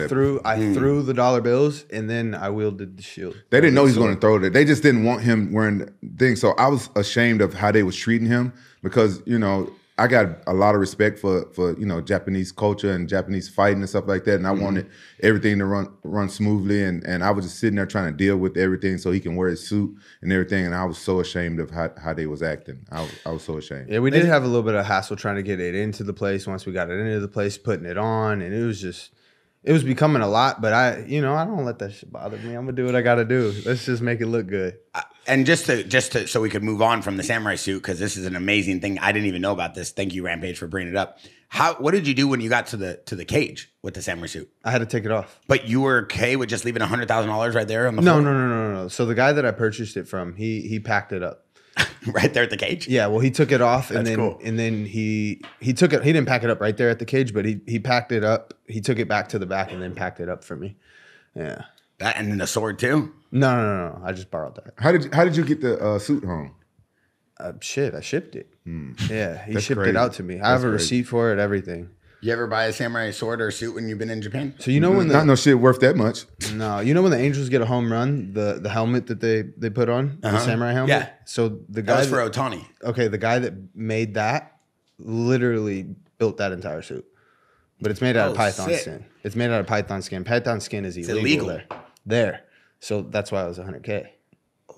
that. threw the dollar bills, and then I wielded the shield. They didn't know he was going to throw it. They just didn't want him wearing the thing. So I was ashamed of how they was treating him because, you know, I got a lot of respect for you know, Japanese culture and Japanese fighting and stuff like that. And I wanted everything to run smoothly. And I was just sitting there trying to deal with everything so he can wear his suit and everything. And I was so ashamed of how they was acting. I was so ashamed. Yeah, we did have a little bit of hassle trying to get it into the place. Once we got it into the place, putting it on, and it was becoming a lot. But I don't let that shit bother me. I'm gonna do what I gotta do. Let's just make it look good. And just to so we could move on from the samurai suit, because this is an amazing thing. I didn't even know about this. Thank you, Rampage, for bringing it up. What did you do when you got to the cage with the samurai suit? I had to take it off. But you were okay with just leaving $100,000 right there on the floor? No. So the guy that I purchased it from, he packed it up. Right there at the cage? Yeah, well, he took it off, and That's then cool. and then he took it. He didn't pack it up right there at the cage, but he packed it up. He took it back to the back and then packed it up for me. Yeah. That and then the sword too. No. I just borrowed that. How did you get the suit home? I shipped it. Yeah, he That's shipped crazy. it out to me. I That's have a crazy. receipt for it, everything. You ever buy a samurai sword or suit when you've been in Japan? So you know when Not no shit worth that much. you know when the Angels get a home run, the helmet that they put on, the samurai helmet? Yeah. So the guy That was for Otani. okay, the guy that made that literally built that entire suit. But it's made out of python sick. skin. It's made out of python skin. Python skin is illegal, illegal. there. So that's why it was $100K.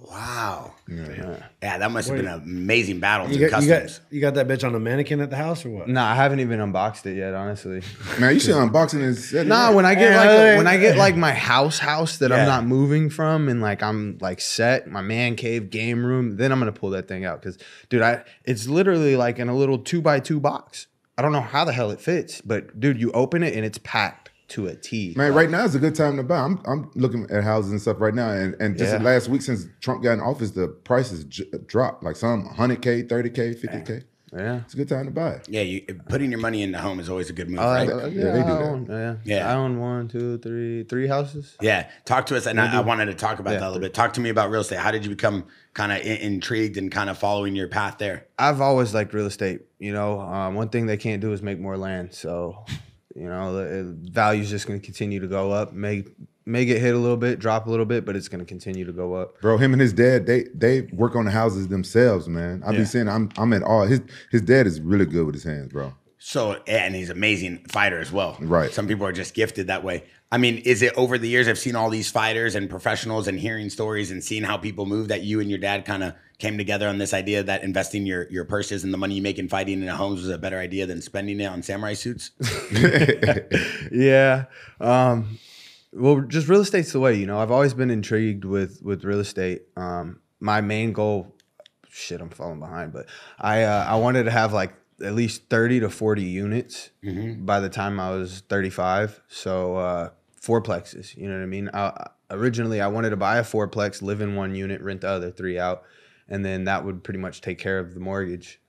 Wow. Yeah, that must have been an amazing battle You through got, customs. you got that bitch on a mannequin at the house or what? No, I haven't even unboxed it yet, honestly. Man, you should unbox it and set it Nah, up. when I get like my house that Yeah. I'm not moving from, and like I'm like set, my man cave game room, then I'm gonna pull that thing out. Cause dude, it's literally like in a little 2x2 box. I don't know how the hell it fits, but dude, you open it and it's packed to a T. Man, right now is a good time to buy. I'm looking at houses and stuff right now, and just Yeah. the last week since Trump got in office, the prices dropped. Like some 100K, 30K, 50K. Yeah. It's a good time to buy. Yeah, putting your money in the home is always a good move, Oh, right? Yeah, they do that. I own, Yeah. I own 1, 2, 3, 3 houses. Yeah, talk to us, and I wanted to talk about Yeah. that a little bit. Talk to me about real estate. How did you become kind of intrigued and kind of following your path there? I've always liked real estate. You know, one thing they can't do is make more land. So, you know, the value's just going to continue to go up. May get hit a little bit, drop a little bit, but it's going to continue to go up. Bro, him and his dad, they work on the houses themselves, man. I be saying I'm at all. His dad is really good with his hands, bro. So, and he's an amazing fighter as well. Right. Some people are just gifted that way. I mean, is it over the years I've seen all these fighters and professionals and hearing stories and seeing how people move that you and your dad kind of came together on this idea that investing your purses and the money you make in fighting in the homes was a better idea than spending it on samurai suits? Yeah. Well, just real estate's the way, you know. I've always been intrigued with real estate. My main goal, I'm falling behind, but I wanted to have like at least 30 to 40 units by the time I was 35. So fourplexes, you know what I mean? Originally, I wanted to buy a fourplex, live in one unit, rent the other 3 out, and then that would pretty much take care of the mortgage.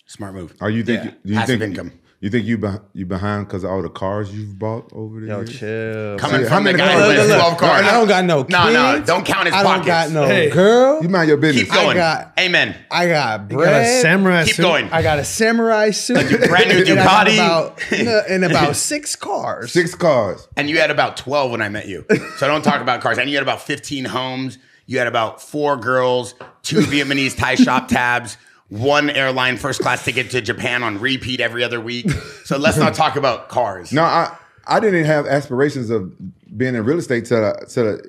Smart move. Are you think? Yeah. Do you Passive think income. You think you behind because of all the cars you've bought over the Yo, years? chill. Coming how from the many guy cars? who has Look, 12 cars. I don't got no kids. No, don't count his I pockets. don't got no Hey. girl. You mind your business. Keep going. got- Amen. I got You got a bread. samurai Keep suit? going. I got a samurai suit. brand new And I got Ducati. and about 6 cars. 6 cars. And you had about 12 when I met you. So don't talk about cars. And you had about 15 homes. You had about 4 girls, 2 Vietnamese Thai shop tabs, 1 airline first class ticket to Japan on repeat every other week. So let's not talk about cars. No, I didn't have aspirations of being in real estate till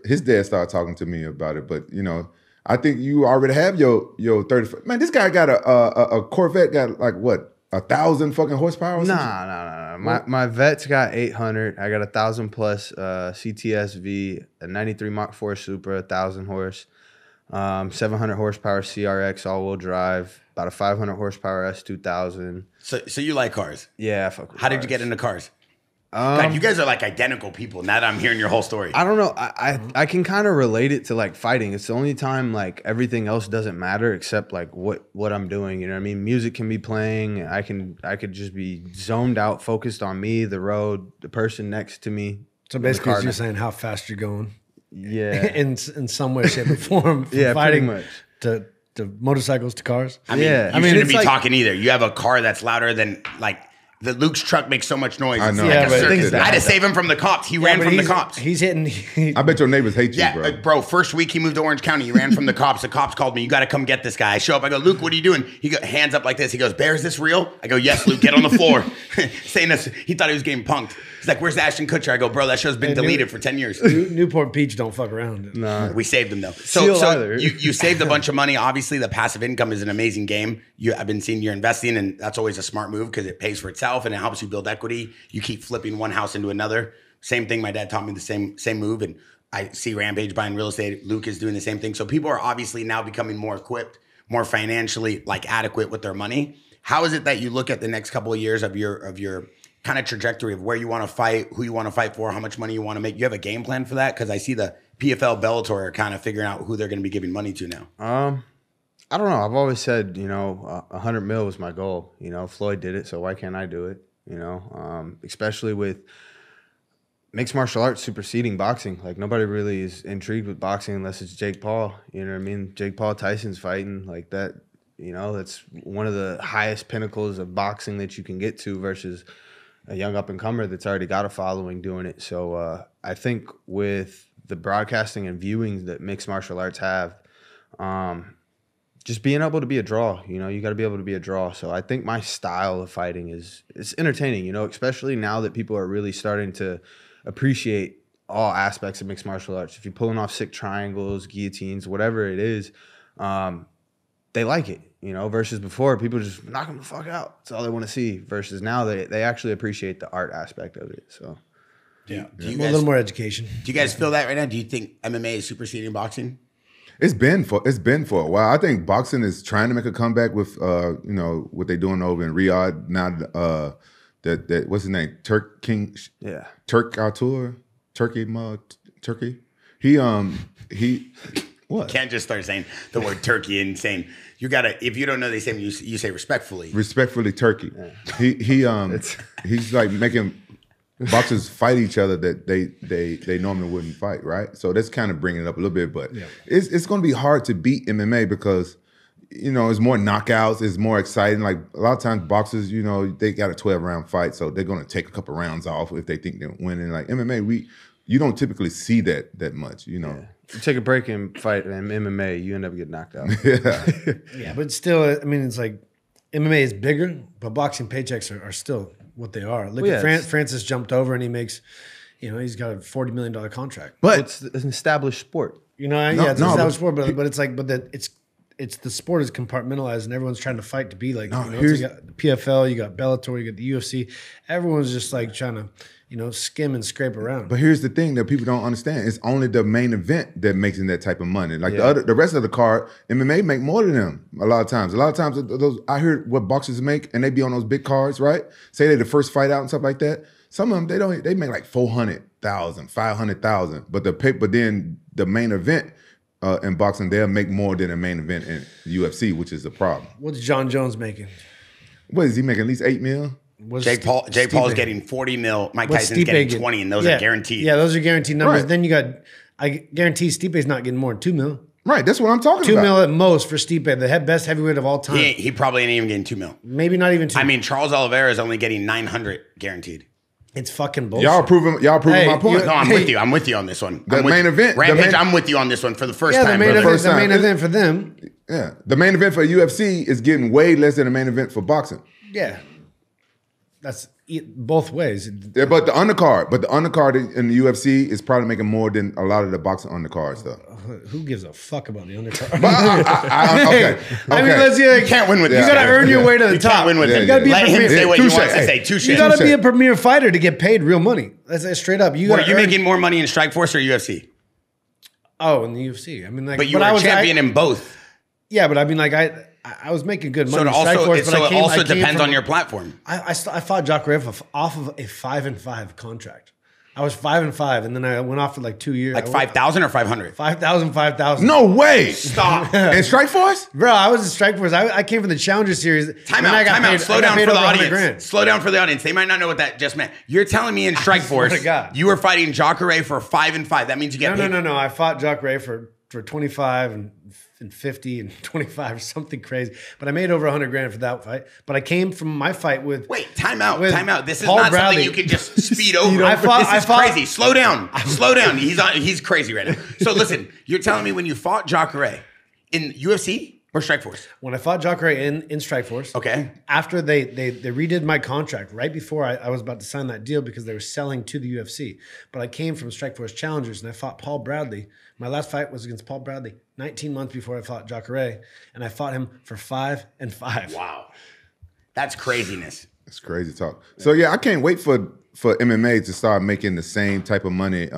his dad started talking to me about it. But you know, I think you already have your 30. Man, this guy got a Corvette, got like what, 1,000 fucking horsepower? Or something? Nah. My vet's got 800. I got 1,000 plus CTSV, a 93 Mach 4 Supra, 1,000 horse, 700 horsepower CRX all-wheel drive, about a 500 horsepower S2000. So you like cars. Yeah, I fuck with How did you cars. get into cars? God, you guys are like identical people now that I'm hearing your whole story. I don't know. I can kind of relate it to like fighting. It's the only time like everything else doesn't matter except like what I'm doing. You know what I mean? Music can be playing. I could just be zoned out, focused on me, the road, the person next to me. So in the basically, car. you're saying how fast you're going Yeah. in some way, shape, or form. From Yeah, pretty fighting much. to motorcycles to cars. I mean, Yeah. you I mean, shouldn't it's be like- talking either. You have a car that's louder than like the Luke's truck makes so much noise. I It's know. like Yeah, a but circus. think I had to save him from the cops. He ran but from the he's- cops. He's hitting. I bet your neighbors hate you, Yeah, bro. bro. First week he moved to Orange County. He ran from the cops. The cops called me. You got to come get this guy. I show up. I go, Luke, what are you doing? He goes, hands up like this. He goes, Bear, is this real? I go, yes, Luke. Get on the floor. Saying this, he thought he was getting punked. He's like, where's Ashton Kutcher? I go, bro, that show's been deleted for 10 years. Newport Beach don't fuck around. Nah. We saved him though. Seal So either. you saved a bunch of money. Obviously, the passive income is an amazing game. I've been seeing you're investing, and that's always a smart move because it pays for itself and it helps you build equity. You keep flipping one house into another. Same thing. My dad taught me the same move, and I see Rampage buying real estate. Luke is doing the same thing. So people are obviously now becoming more equipped, more financially like adequate with their money. How is it that you look at the next couple of years of your kind of trajectory of where you want to fight, who you want to fight for, how much money you want to make? You have a game plan for that? Because I see the PFL Bellator are kind of figuring out who they're going to be giving money to now. I don't know. I've always said, 100 mil was my goal. Floyd did it, so why can't I do it? Especially with mixed martial arts superseding boxing. Like nobody really is intrigued with boxing unless it's Jake Paul. You know what I mean? Jake Paul, Tyson's fighting like that. You know, that's one of the highest pinnacles of boxing that you can get to versus a young up and comer that's already got a following doing it. So I think with the broadcasting and viewing that mixed martial arts have, just being able to be a draw, you know, you got to be able to be a draw. So I think my style of fighting it's entertaining, you know, especially now that people are really starting to appreciate all aspects of mixed martial arts. If you're pulling off sick triangles, guillotines, whatever it is, they like it, you know, versus before people just knock them the fuck out. That's all they want to see. Versus now they actually appreciate the art aspect of it. So Do you a guys, little more education. do you guys feel that right now? Do you think MMA is superseding boxing? It's been for a while. I think boxing is trying to make a comeback with you know, what they're doing over in Riyadh now. That what's his name? Turk Artur, Turkey. He what? Can't just start saying the word turkey and saying you gotta. If you don't know, they say you say respectfully. Respectfully, Turkey. Yeah. He's like making boxers fight each other that they normally wouldn't fight, right? So that's kind of bringing it up a little bit, but it's going to be hard to beat MMA because, you know, it's more knockouts, it's more exciting. Like a lot of times boxers, you know, they got a 12-round fight, so they're going to take a couple rounds off if they think they're winning. Like MMA, you don't typically see that much, you know. yeah. You take a break and fight in MMA, you end up getting knocked out. Yeah, but still, I mean, it's like MMA is bigger, but boxing paychecks are still what they are. Look at Francis jumped over and he makes, you know, he's got a $40 million contract. But It's an established sport. You know, it's an established sport, but it's like, it's the sport is compartmentalized and everyone's trying to fight to be like, you know, you got the PFL, you got Bellator, you got the UFC. Everyone's just like trying to, you know, skim and scrape around. But here's the thing that people don't understand. It's only the main event that makes that type of money. Like the rest of the card, MMA make more than them a lot of times. A lot of times, those I heard what boxers make, and they be on those big cards, right? Say they're the first fight out and stuff like that. Some of them, they make like 400,000, 500,000. But then the main event in boxing, they'll make more than a main event in UFC, which is a problem. What's John Jones making? What is he making? At least $8 million? Jake Paul's getting 40 mil. Mike Tyson's getting 20, and those are guaranteed. Yeah, those are guaranteed numbers. Right. Then I guarantee Stipe's not getting more than 2 mil. Right, that's what I'm talking 2 about. 2 mil at most for Stipe, the best heavyweight of all time. He probably ain't even getting 2 mil. Maybe not even 2. I mean, Charles Oliveira is only getting 900 guaranteed. It's fucking bullshit. Y'all proving my point. No, I'm with you. I'm with you on this one. The main event. Rampage, I'm with you on this one for the first Yeah, time. the main event for them. Yeah, the main event for UFC is getting way less than the main event for boxing. Yeah. That's both ways. Yeah, but the undercard in the UFC is probably making more than a lot of the boxing undercard stuff. Who gives a fuck about the undercard? Okay. I mean, let's see. You can't win with You this. got to earn your way to the You top. can't win with Yeah, him. you gotta be Let him say what he touche. wants to say. Touche. You got to be a premier fighter to get paid real money. That's straight up. Were you making more money in Strikeforce or UFC? Oh, in the UFC. I mean, like, But you were a champion in both. Yeah, but I mean, like, I was making good money. So it also depends on your platform. I fought Jacare off of a 5-5 contract. I was 5-5, and then I went off for like 2 years. Like 5,000 or 500? 5,000. No way. Stop. In Strikeforce? Bro, I was in Strikeforce. I came from the Challenger Series. Time out. Slow down for the audience. Slow down for the audience. They might not know what that just meant. You're telling me in Strikeforce, you were fighting Jacare for 5-5. That means you get paid. No. I fought Jacare for 25 and 50 and 25 or something crazy. But I made over 100 grand for that fight. But I came from my fight with... Wait, time out. This is Paul not Bradley. something you can just speed over. This is crazy. Slow down. He's crazy right now. So listen, you're telling me when you fought Jacare in UFC or Strikeforce? When I fought Jacare in Strikeforce, okay. After they redid my contract, right before I was about to sign that deal because they were selling to the UFC. But I came from Strikeforce Challengers and I fought Paul Bradley. My last fight was against Paul Bradley 19 months before I fought Jacare, and I fought him for 5-5. Wow. That's craziness. That's crazy talk. So yeah, I can't wait for MMA to start making the same type of money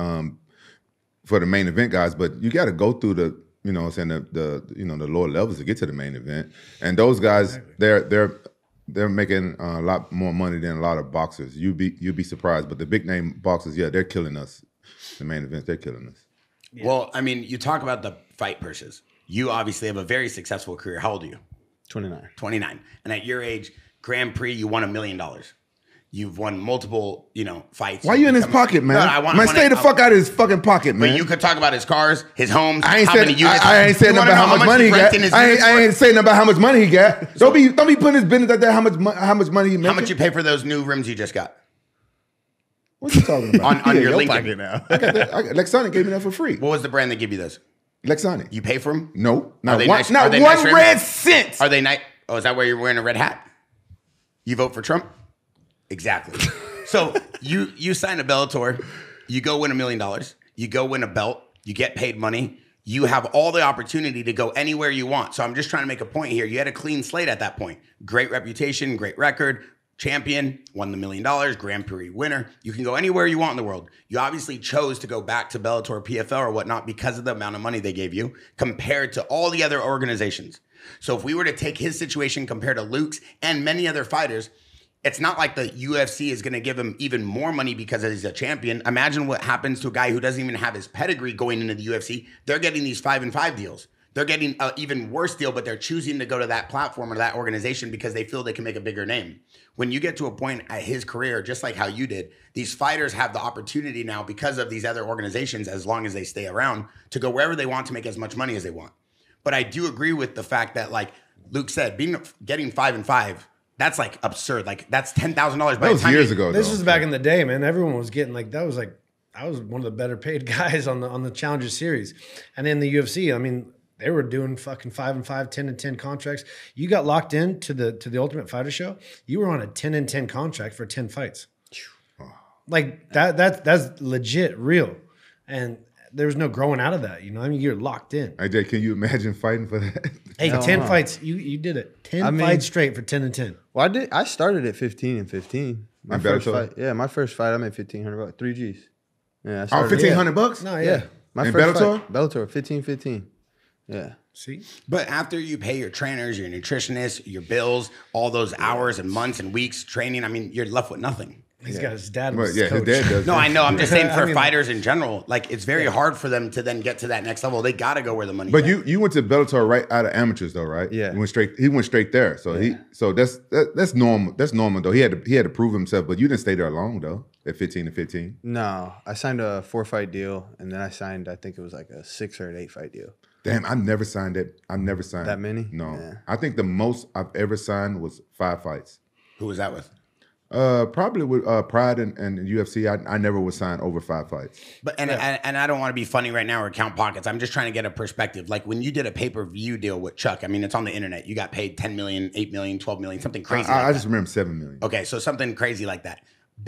for the main event guys, but you got to go through the the lower levels to get to the main event. And those guys, they're making a lot more money than a lot of boxers. You'd be surprised, but the big name boxers, yeah, they're killing us. The main events, they're killing us. Yeah. Well, I mean, you talk about the fight purses. You obviously have a very successful career. How old are you? 29. 29. And at your age, Grand Prix, you won $1 million. You've won multiple, fights. Why you in his pocket, man? Man, stay the fuck out of his fucking pocket, man. But you could talk about his cars, his homes. I ain't how saying many units. I ain't saying about how much money he got. I ain't saying about how much money he got. Don't be putting his business out there. How much money he making? How much you pay for those new rims you just got? What you talking about? on your LinkedIn now. Lexonic gave me that for free. What was the brand that gave you those? Lexonic. You pay for them? No, not one. Nice? Not one nice red cent. Are they nice? Oh, is that why you're wearing a red hat? You vote for Trump? Exactly. So you sign a Bellator, you go win $1 million, you go win a belt, you get paid money, you have all the opportunity to go anywhere you want. So I'm just trying to make a point here. You had a clean slate at that point. Great reputation, great record, champion, won the $1 million, Grand Prix winner. You can go anywhere you want in the world. You obviously chose to go back to Bellator, PFL, or whatnot because of the amount of money they gave you compared to all the other organizations. So if we were to take his situation compared to Luke's and many other fighters, it's not like the UFC is going to give him even more money because he's a champion. Imagine what happens to a guy who doesn't even have his pedigree going into the UFC. They're getting these 5-5 deals. They're getting an even worse deal, but they're choosing to go to that platform or that organization because they feel they can make a bigger name. When you get to a point at his career, just like how you did, these fighters have the opportunity now because of these other organizations, as long as they stay around, to go wherever they want to make as much money as they want. But I do agree with the fact that, like Luke said, getting 5-5, that's like absurd. Like that's $10,000. That was years ago. This was back in the day, man. Everyone was getting I was one of the better paid guys on the Challenger Series, and in the UFC, I mean, they were doing fucking 5-5, 10-10 contracts. You got locked in to the Ultimate Fighter show. You were on a 10-10 contract for 10 fights. Like that's legit real, and there was no growing out of that. I mean, you're locked in. Hey, Jay, can you imagine fighting for that? Hey, 10 fights. You did it. 10 fights straight for 10-10. Well, I started at 15-15. My first Bellator? fight. Yeah, my first fight, I made $1,500, 3 Gs. Yeah, I Oh, started. $1,500? No, Yeah, my In first Bellator? fight, Bellator, 15-15. Yeah. See? But after you pay your trainers, your nutritionists, your bills, all those hours and months and weeks training, I mean, you're left with nothing. He's got his dad. But Was yeah, his coach. his dad does. No, I know. I'm just saying for I mean, fighters in general, like it's very hard for them to then get to that next level. They got to go where the money. But you went to Bellator right out of amateurs though, right? Yeah. He went straight there. So that's normal. That's normal though. He had to prove himself, but you didn't stay there long though at 15-15. No, I signed a 4-fight deal, and then I signed, I think it was like a 6 or an 8-fight deal. Damn, I never signed it. I never signed That many? No. Yeah. I think the most I've ever signed was 5 fights. Who was that with? Probably with Pride and UFC. I never would sign over 5 fights. But and I don't want to be funny right now or count pockets. I'm just trying to get a perspective. Like when you did a pay-per-view deal with Chuck, I mean, it's on the internet. You got paid 10 million, 8 million, 12 million, something crazy. I just remember 7 million. Okay, so something crazy like that.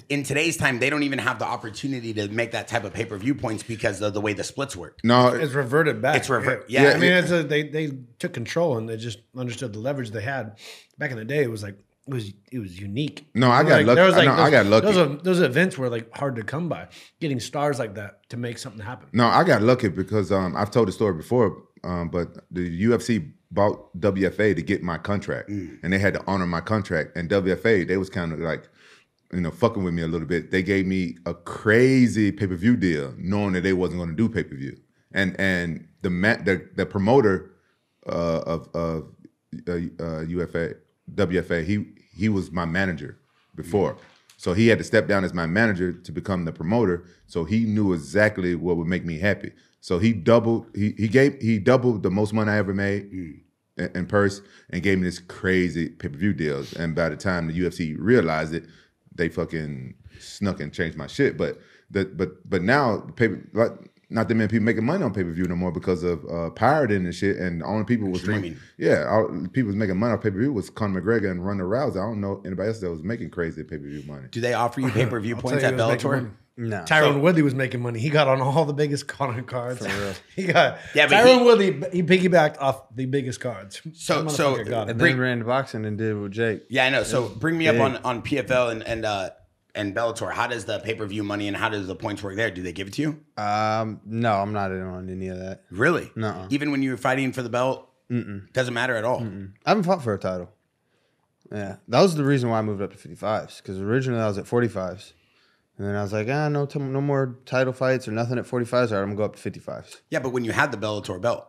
In today's time, they don't even have the opportunity to make that type of pay-per-view points because of the way the splits work. No, It's reverted back. It's revert. Yeah, I mean, they took control and they just understood the leverage they had. Back in the day, it was like it was unique. No, I got lucky. I got lucky. Those events were like hard to come by. Getting stars like that to make something happen. No, I got lucky because I've told the story before, but the UFC bought WFA to get my contract, and they had to honor my contract. And WFA, they was kind of like, fucking with me a little bit. They gave me a crazy pay-per-view deal, knowing that they wasn't going to do pay-per-view. And the promoter of WFA, he was my manager before. So he had to step down as my manager to become the promoter. So he knew exactly what would make me happy. So he doubled the most money I ever made in purse and gave me this crazy pay-per-view deals. And by the time the UFC realized it, they fucking snuck and changed my shit. But now not that many people making money on pay-per-view no more because of pirating and shit. And the only people was streaming. People was making money on pay-per-view was Conor McGregor and Ronda Rousey. I don't know anybody else that was making crazy pay-per-view money. Do they offer you pay-per-view points at Bellator? No. Tyron Woodley was making money. He got on all the biggest Conor cards. For real. Tyron Woodley. He piggybacked off the biggest cards. So And then ran boxing and did with Jake. Yeah, I know. So bring me up on PFL and Bellator. How does the pay-per-view money and how does the points work there? Do they give it to you? No, I'm not in on any of that. Really? No. Even when you were fighting for the belt? Doesn't matter at all. I haven't fought for a title. Yeah, that was the reason why I moved up to 55s, because originally I was at 45s. And then I was like, no more title fights or nothing at 45s. All right, I'm going to go up to 55s. Yeah, but when you had the Bellator belt.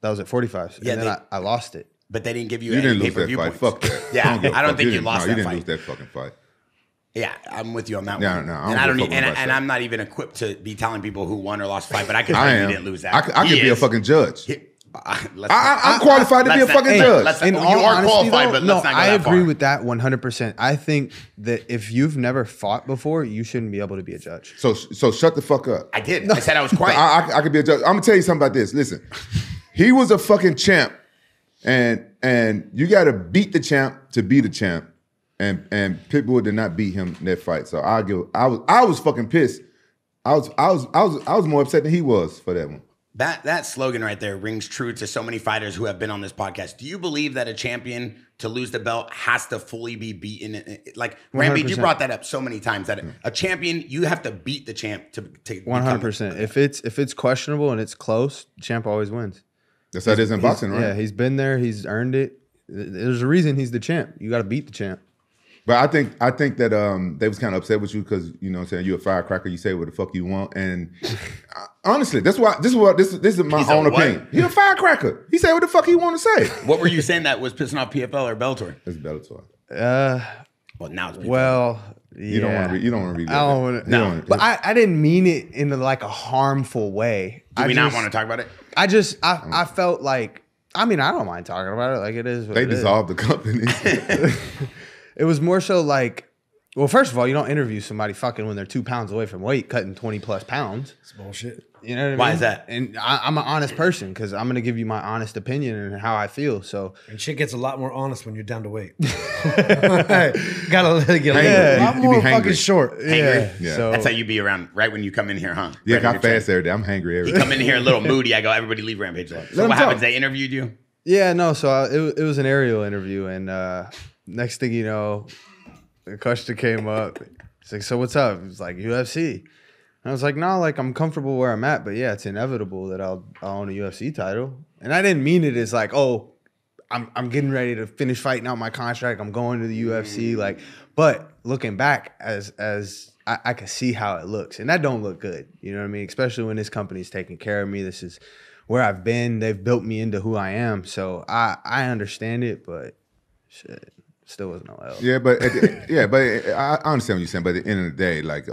That was at 45s. Yeah, and then I lost it. But they didn't give you You any didn't lose that pay-per-view fight. points. Fuck that. Yeah, I don't think you lost You that didn't fight. lose that fucking fight. Yeah, I'm with you on that No, one. no, and I'm not even equipped to be telling people who won or lost a fight, but I can tell you didn't lose that. I could be a fucking judge. I'm qualified qualified to be a fucking judge. You are qualified, but let's not go I that agree far. with that 100%. I think that if you've never fought before, you shouldn't be able to be a judge. So shut the fuck up. I did. I said I was quiet. I could be a judge. I'm gonna tell you something about this. Listen, he was a fucking champ, and you got to beat the champ to be the champ. And Pitbull did not beat him in that fight. So I was fucking pissed. I was more upset than he was for that one. That slogan right there rings true to so many fighters who have been on this podcast. Do you believe that a champion to lose the belt has to fully be beaten? Like Rampage, you brought that up so many times that a champion, you have to beat the champ to 100%. If it's questionable and it's close, the champ always wins. That's how it is in boxing, right? Yeah, he's been there. He's earned it. There's a reason he's the champ. You got to beat the champ. But I think that they was kind of upset with you because, you know what I'm saying, you're a firecracker, you say what the fuck you want. And honestly, this is my own opinion. You're a firecracker. He said what the fuck he want to say. What were you saying that was pissing off PFL or Bellator? It's Bellator. Well, now it's PFL. Well, yeah. You don't want to read that. I don't want to. No. But I didn't mean it in like a harmful way. Do we not want to talk about it? I felt like, I mean, I don't mind talking about it. Like it is what They it is. dissolved the company. It was more so like, well, first of all, you don't interview somebody fucking when they're 2 pounds away from weight, cutting 20 plus pounds. It's bullshit. You know what I mean? Why is that? And I'm an honest person because I'm going to give you my honest opinion and how I feel. So, And shit gets a lot more honest when you're down to weight. Gotta let it get a lot You more be fucking hangry. short. Hangry. Yeah. So That's how you be around right when you come in here, huh? Yeah, Right I when you're fast training. every day. I'm hangry every You day. come in here a little moody. I go, everybody leave Rampage alone. So him what talk. happens? They interviewed you? yeah, no. So it was an aerial interview. And next thing you know, the question came up. It's like, so what's up? It's like UFC. And I was like, no, like I'm comfortable where I'm at, but yeah, it's inevitable that I'll own a UFC title. And I didn't mean it as like, oh, I'm getting ready to finish fighting out my contract. I'm going to the UFC. Like, but looking back as I can see how it looks, and that don't look good. You know what I mean? Especially when this company's taking care of me. This is where I've been. They've built me into who I am. So I understand it, but shit. Still was no L. Yeah, but I understand what you're saying. But at the end of the day, like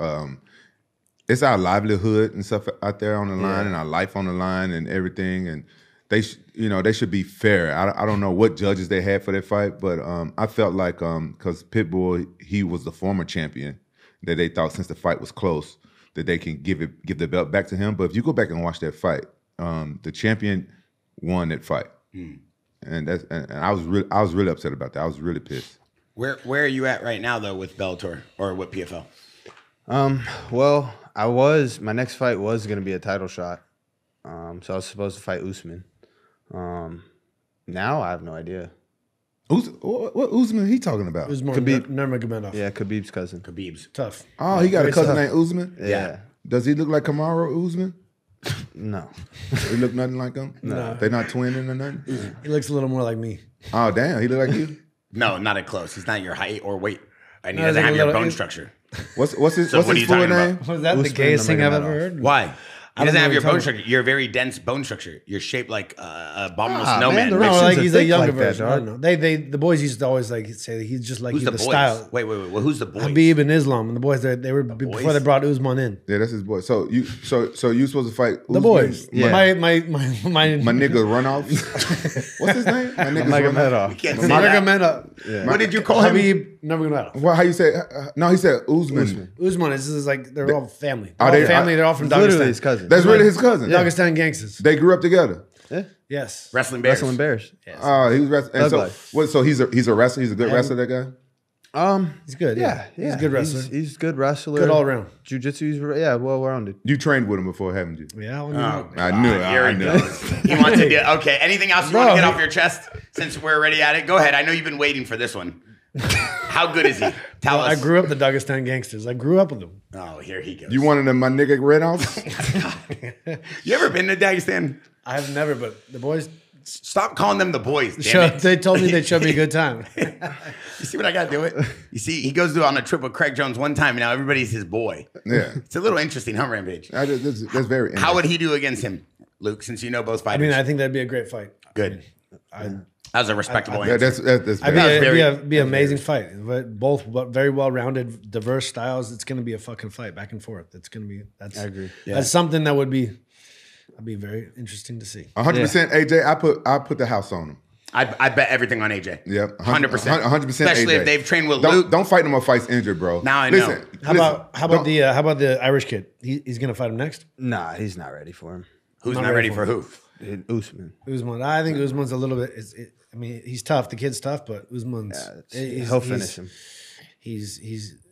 it's our livelihood and stuff out there on the line, and our life on the line, and everything. And they should be fair. I don't know what judges they had for that fight, but I felt like because Pitbull, he was the former champion, that they thought since the fight was close that they can give the belt back to him. But if you go back and watch that fight, the champion won that fight. And I was really upset about that. I was really pissed. Where are you at right now though with Bellator or with PFL? Well, my next fight was gonna be a title shot. So I was supposed to fight Usman. Now I have no idea. What Usman he talking about? It was more Khabib. Nurmagomedov. Yeah, Khabib's cousin. Khabib's. Tough. Oh, he got a Very cousin tough. named Usman? Yeah. Does he look like Kamaru Usman? No. He look nothing like him? No. They're not twinning or nothing? He looks a little more like me. Oh, damn. He look like you? No, not at close. He's not your height or weight. And he No, doesn't like have a your little- bone structure. What's his So what are you full talking about? name? Was that the Usman gayest thing I've ever Nurmagomedov. heard? Why? He don't doesn't know have what your you're bone talking structure. You're a very dense bone structure. You're shaped like abominable Ah, snowman. man, the Like, No, Russians like are he's a thick younger like that, version. I don't know. The boys used to always like say that he's just like who's you, the the boys? style. Wait. Well, who's the boys? Habib and Islam and the boys. They were before boys? they brought Usman in. Yeah, that's his boy. So you supposed to fight The Usman? boys. Yeah. My My nigga Runoff. What's his name? My nigga's Nurmagomedov. Can't say that. What did you call him? Habib Nurmagomedov. Well, how you say? No, he said Usman. Usman is like they're all family. Are They're they- all family. They're all from It's literally Dagestan. his cousin. That's really his cousin. Dagestan gangsters. They grew up together. Yes. Wrestling Bears. Wrestling Bears. Oh, he was wrestling. And Thug so, life. so he's a wrestler. He's a good wrestler. That guy. He's good. Yeah. He's a good wrestler. He's a good wrestler. Good all around. Jiu-jitsu, he's well-rounded. You trained with him before, haven't you? Yeah. Oh, I knew it. Here I it knew goes. He wants to do. Okay. Anything else you want to get off your chest since we're already at it? Go ahead. I know you've been waiting for this one. How good is he? Tell us. I grew up the Dagestan gangsters. I grew up with them. Oh, here he goes. You wanted my nigga Runoff? You ever been to Dagestan? I've never, but the boys. Stop calling them the boys. Damn it. They told me they'd show me a good time. You see what I got to do it? You see, he goes on a trip with Craig Jones one time, and now everybody's his boy. Yeah. It's a little interesting, huh, Rampage? That's very interesting. How would he do against him, Luke, since you know both I fighters? mean, I think that'd be a great fight. Good. That was a respectable Yeah, answer. that's I'd very, be an amazing fight. But both very well-rounded, diverse styles. It's going to be a fucking fight back and forth. It's going to be. I agree. That's something that would be very interesting to see. 100% AJ. I put the house on him. I bet everything on AJ. Yep, 100%. 100%. Especially AJ. if they've trained with don't, Luke. Don't fight no more fights injured, bro. Now I know. How about the Irish kid? He's going to fight him next. Nah, he's not ready for him. Who's not ready for who? Usman. I think Usman's a little bit. I mean, he's tough. The kid's tough, but Usman's. He'll finish him. He's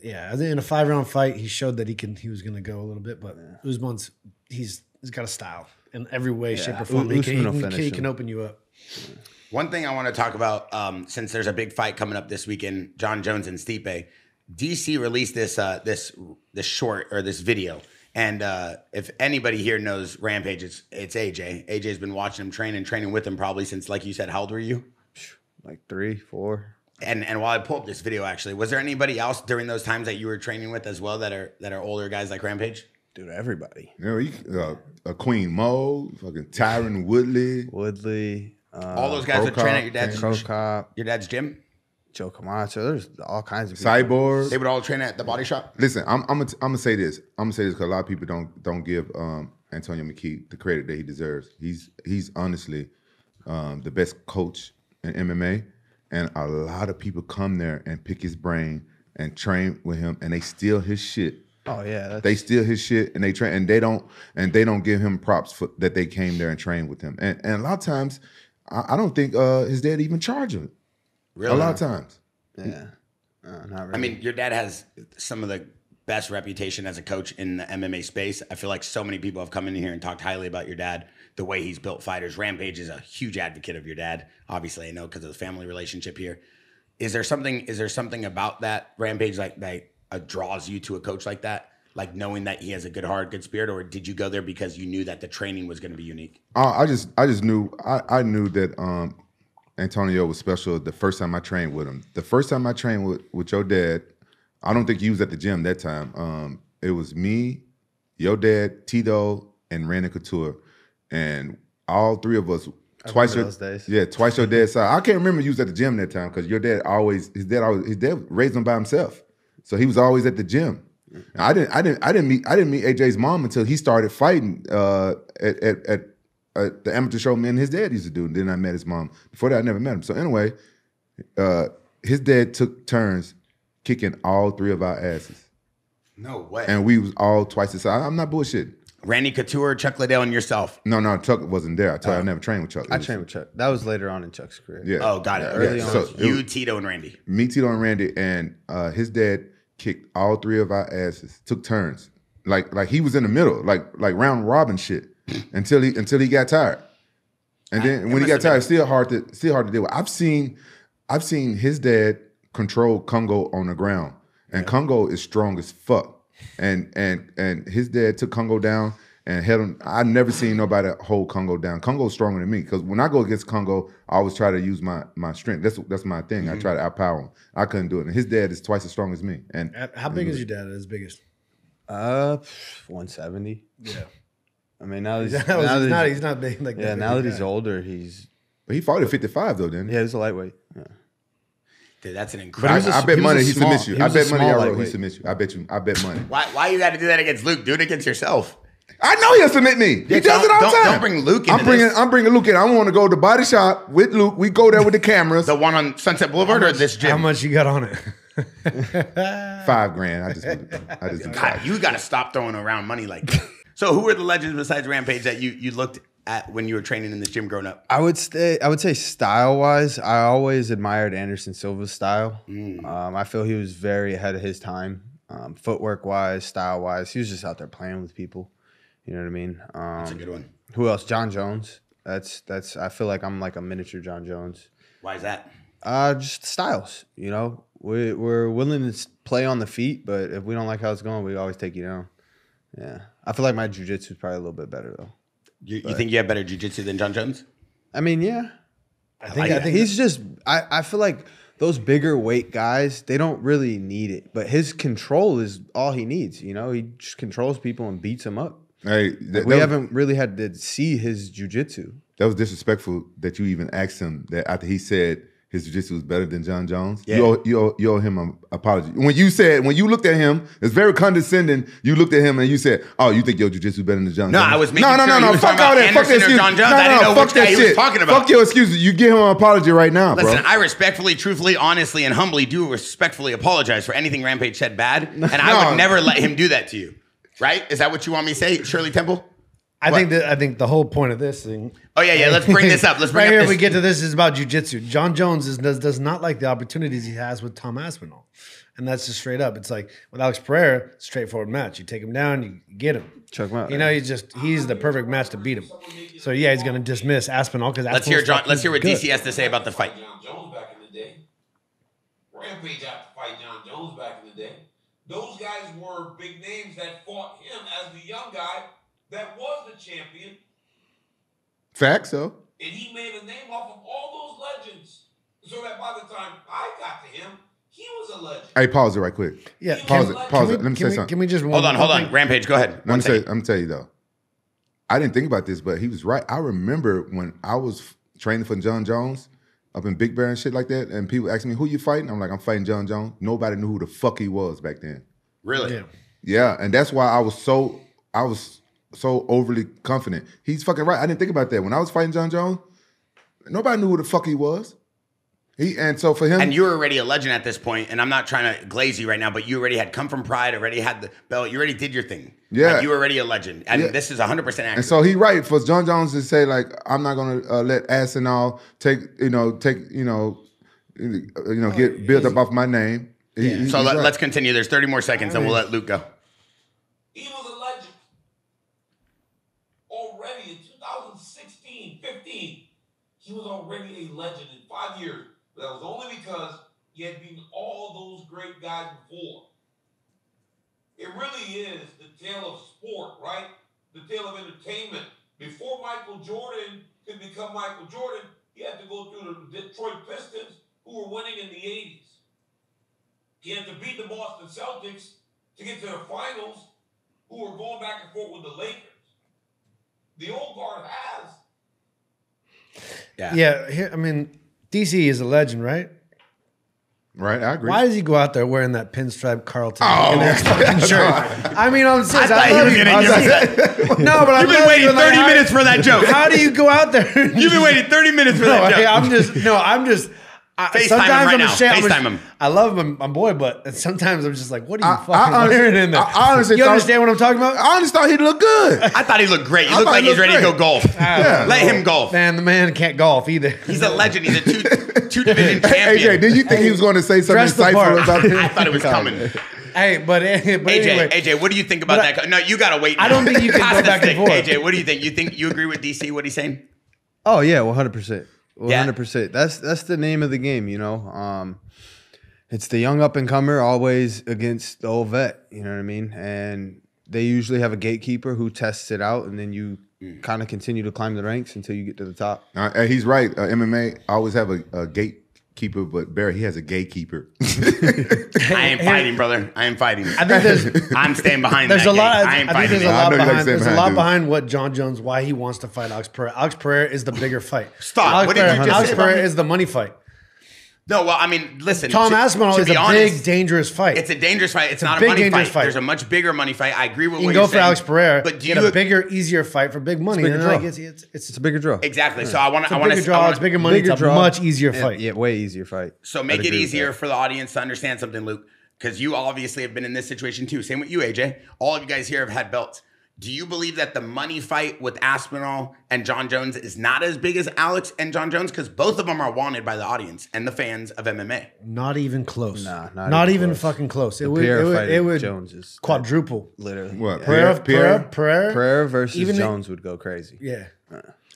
I think in a 5-round fight, he showed that he was going to go a little bit, but Usman's he's got a style in every way, shape, or form. He can open you up. One thing I want to talk about, since there's a big fight coming up this weekend, John Jones and Stipe. DC released this short or this video. And if anybody here knows Rampage, it's AJ. AJ's been watching him train and training with him probably since, like you said, how old were you? Like 3, 4. And while I pull up this video, actually, was there anybody else during those times that you were training with as well that are older guys like Rampage? Dude, everybody. You know, Queen Mo, fucking Tyron Woodley. All those guys would train at your dad's gym? Joe Camacho. There's all kinds of people. Cyborg. They would all train at the body shop? Listen, I'm gonna say this. I'm gonna say this because a lot of people don't give Antonio McKee the credit that he deserves. He's honestly the best coach in MMA, and a lot of people come there and pick his brain and train with him, and they steal his shit. Oh yeah, they steal his shit and they train, and they don't give him props for that they came there and trained with him. And a lot of times, I don't think his dad even charge him. Really? A lot of times. Yeah. Not really. I mean, your dad has some of the best reputation as a coach in the MMA space. I feel like so many people have come in here and talked highly about your dad, the way he's built fighters. Rampage is a huge advocate of your dad. Obviously, I know because of the family relationship here. Is there something about that Rampage that draws you to a coach like that? Like knowing that he has a good heart, good spirit, or did you go there because you knew that the training was going to be unique? I just knew that Antonio was special the first time I trained with him. The first time I trained with your dad, I don't think he was at the gym that time. It was me, your dad, Tito, and Randy Couture, and all three of us. Twice your dad's side. I can't remember you was at the gym that time because your dad his dad raised him by himself, so he was always at the gym. I didn't meet AJ's mom until he started fighting at the amateur show me and his dad used to do. And then I met his mom. Before that, I never met him. So anyway, his dad took turns kicking all three of our asses. No way. And we was all twice the size. I'm not bullshitting. Randy Couture, Chuck Liddell, and yourself. No, Chuck wasn't there. I told you I never trained with Chuck. I trained with Chuck. That was later on in Chuck's career. Yeah. Oh, got it. Early on. So you, Tito, and Randy. Me, Tito, and Randy, and his dad kicked all three of our asses. Took turns, like he was in the middle, like round robin shit, until he got tired. And then when he got tired, still hard to deal with. I've seen his dad control Congo on the ground, and Congo is strong as fuck. And his dad took Congo down and held him. I never seen nobody hold Congo down. Congo's stronger than me because when I go against Congo, I always try to use my strength. That's my thing. I try to outpower him. I couldn't do it. And his dad is twice as strong as me. And how big is your dad? His biggest? 170. Yeah. I mean, now he's not big like that. Yeah, now that he's older, But he fought at 55 though, didn't he? Yeah, he's a lightweight. Yeah. Dude, that's an incredible. I bet money he submits you. I bet money he submits you. I bet money. Why you got to do that against Luke? Do it against yourself. I know he'll submit me. He does it all the time. Don't bring Luke into this. I'm bringing Luke in. I want to go to the body shop with Luke. We go there with the cameras. The one on Sunset Boulevard or this gym? How much you got on it? $5,000. I just do God, you got to stop throwing around money like that. So who are the legends besides Rampage that you looked at when you were training in this gym growing up? I would say style wise, I always admired Anderson Silva's style. I feel he was very ahead of his time. Footwork wise, style wise, he was just out there playing with people. You know what I mean? That's a good one. Who else? John Jones. That's. I feel like I'm like a miniature John Jones. Why is that? Just styles. You know, we're willing to play on the feet, but if we don't like how it's going, we always take you down. Yeah, I feel like my jiu-jitsu is probably a little bit better though. You think you have better jiu-jitsu than John Jones? I mean, yeah. I think he's just. I feel like those bigger weight guys, they don't really need it, but his control is all he needs. You know, he just controls people and beats them up. Hey, we haven't really had to see his jiu-jitsu. that was disrespectful that you even asked him that after he said his jiu-jitsu was better than John Jones. Yeah. You owe him an apology. When you looked at him, it's very condescending. You looked at him and you said, "Oh, you think your jiu-jitsu better than John Jones?" No, I was making no. Fuck all that. Fuck that Anderson or excuse. John Jones. I didn't know fuck which guy that he shit. was talking about. Fuck your excuses. You give him an apology right now, bro. Listen, I respectfully, truthfully, honestly, and humbly do respectfully apologize for anything Rampage said bad, and I would never let him do that to you. Right? Is that what you want me to say, Shirley Temple? I think the whole point of this thing. Oh yeah. Let's bring this up. Let's bring right up here. this. We get to this is about jujitsu. John Jones does not like the opportunities he has with Tom Aspinall, and that's just straight up. It's like with Alex Pereira, straightforward match. You take him down, you get him. Choke him out. You know, he's the perfect match to beat him. So yeah, he's gonna dismiss Aspinall because Let's hear what DC has to say about the fight. John Jones back in the day. Rampage had to fight John Jones back in the day. Those guys were big names that fought him as the young guy that was the champion. Facts, so. And he made a name off of all those legends. So that by the time I got to him, he was a legend. Hey, pause it right quick. Yeah, Pause it. Let me say something. Can we just Hold on. Rampage, go ahead. I'm gonna tell you though. I didn't think about this, but he was right. I remember when I was training for John Jones up in Big Bear and shit like that, and people asking me, "Who you fighting?" I'm like, "I'm fighting John Jones." Nobody knew who the fuck he was back then. Really? Yeah. Yeah, and that's why I was so overly confident. He's fucking right. I didn't think about that when I was fighting John Jones. Nobody knew who the fuck he was. So for him, And you were already a legend at this point, and I'm not trying to glaze you right now, but you already had come from Pride, already had the belt, you already did your thing. Yeah. Like, you were already a legend, and this is 100% accurate. and so he right for John Jones to say like, I'm not gonna let Aspinall get built up off my name. So let's continue. There's 30 more seconds, and we'll let Luke go. He was a legend. Already in 2016, 15, he was already a legend in 5 years. That was only because he had beaten all those great guys before. It really is the tale of sport, right? The tale of entertainment. Before Michael Jordan could become Michael Jordan, he had to go through the Detroit Pistons, who were winning in the 80s. He had to beat the Boston Celtics to get to the finals, who were going back and forth with the Lakers. The old guard has. Yeah. Here, I mean, DC is a legend, right? Right, I agree. Why does he go out there wearing that pinstripe Carlton fucking shirt? I mean, I'm serious. No, but You've been waiting 30 minutes for that joke. How do you go out there? You've been waiting 30 minutes for that joke. I'm just. FaceTime him right now. FaceTime him. I love him, my boy, but sometimes I'm just like, what are you fucking wearing in there? I honestly you understand what I'm talking about? I honestly thought he'd look good. I thought he looked great. He looked like he's ready to go golf. Let him golf. Man, the man can't golf either. He's a legend. He's a two division champion. AJ, did you think he was going to say something Dress the part. insightful about this? I thought it was coming. Hey, but anyway. AJ, what do you think about that? No, you gotta wait. I don't think you can Pass go the back and stick. forth. AJ, what do you think? You agree with DC? What he's saying? Oh yeah, 100%. Yeah. 100%. That's the name of the game, you know. It's the young up and comer always against the old vet, you know what I mean? And they usually have a gatekeeper who tests it out, and then you kind of continue to climb the ranks until you get to the top. He's right. MMA always have a gatekeeper, but Barry, he has a gatekeeper. I ain't fighting, brother. I ain't fighting. I think I'm staying behind. there's that a lot. gate. I ain't I think fighting. there's a lot dude. behind what John Jones, why he wants to fight Alex Pereira. Alex Pereira is the bigger fight. Stop. Alex What did you just Alex say about Pereira me? is the money fight. No, well, I mean, listen. Tom Aspinall is be a honest, big, dangerous fight. It's a dangerous fight. It's a not a big, money dangerous fight. fight. There's a much bigger money fight. I agree with You what can you're go for saying. Alex Pereira, But do get you a bigger, easier fight for big money. bigger And draw. like, it's a bigger draw. Exactly. So I want a to. bigger draw. It's bigger money. Bigger It's a draw. much easier fight. Yeah, way easier fight. So make I'd it agree with easier that. for the audience to understand something, Luke, because you obviously have been in this situation too. Same with you, AJ. All of you guys here have had belts. Do you believe that the money fight with Aspinall and John Jones is not as big as Alex and John Jones? Because both of them are wanted by the audience and the fans of MMA. Not even close. Nah, not even close. fucking close. It Pierre would fighting Jones is quadruple. literally. What? Pereira Pereira versus Even Jones would go crazy. Yeah.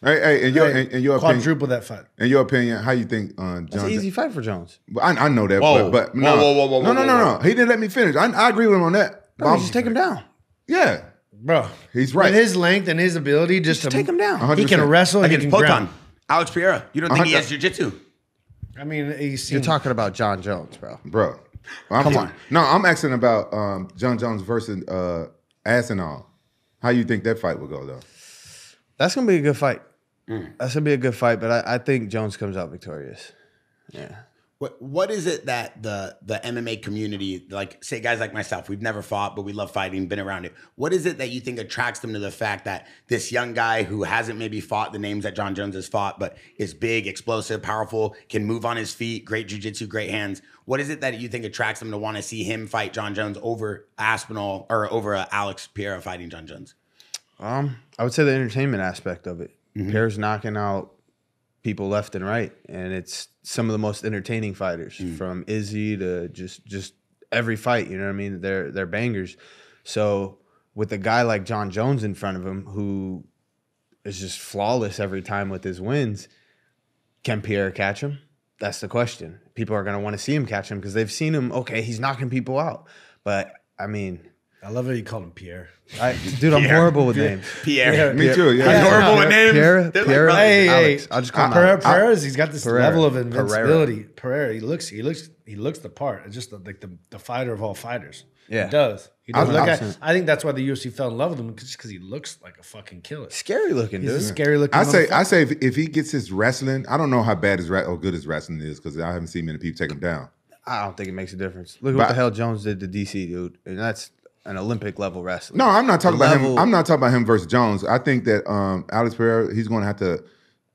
Hey, in your opinion, Quadruple that fight. in your opinion, how you think John? It's an easy fight for Jones. I know that, Whoa. but Whoa, no, whoa, whoa, whoa, no. He didn't let me finish. I agree with him on that. Bro, just take him down. Yeah, Bro. he's right. With his length and his ability just to Take him down. 100%. He can wrestle. He Against can Poton. ground. Alex Pereira. You don't think he has jiu-jitsu? I mean, You're talking about John Jones, bro. bro. Come on. No, I'm asking about John Jones versus Aspinall. How you think that fight would go, though? That's gonna be a good fight. That's gonna be a good fight, but I think Jones comes out victorious. Yeah. What is it that the MMA community, like say guys like myself, we've never fought, but we love fighting, been around it. What is it that you think attracts them to the fact that this young guy who hasn't maybe fought the names that John Jones has fought, but is big, explosive, powerful, can move on his feet, great jiu-jitsu, great hands. What is it that you think attracts them to want to see him fight John Jones over Aspinall or over Alex Pereira fighting John Jones? I would say the entertainment aspect of it. Pereira's knocking out people left and right, and it's some of the most entertaining fighters from Izzy to just every fight. You know what I mean? They're bangers. So with a guy like John Jones in front of him, who is just flawless every time with his wins, can Pierre catch him? That's the question. People are going to want to see him catch him because they've seen him. Okay, he's knocking people out, but I mean, I love how you call him Pierre. Dude, I'm horrible with names. Pierre. Me too. Yeah. I'm horrible with names. Pierre, Hey, Alex. I'll just call him Pereira's. He's got this level of invincibility. Pereira. He looks the part. It's just like the fighter of all fighters. Yeah. He does. He does look at. 100%. I think that's why the UFC fell in love with him, just because he looks like a fucking killer. Scary looking, He's dude. a scary looking. I say if he gets his wrestling, I don't know how bad or good his wrestling is because I haven't seen many people take him down. I don't think it makes a difference. Look at what the hell Jones did to DC, dude. And that's an Olympic level wrestler. No, I'm not talking about him. I'm not talking about him versus Jones. I think that Alex Pereira, he's going to have to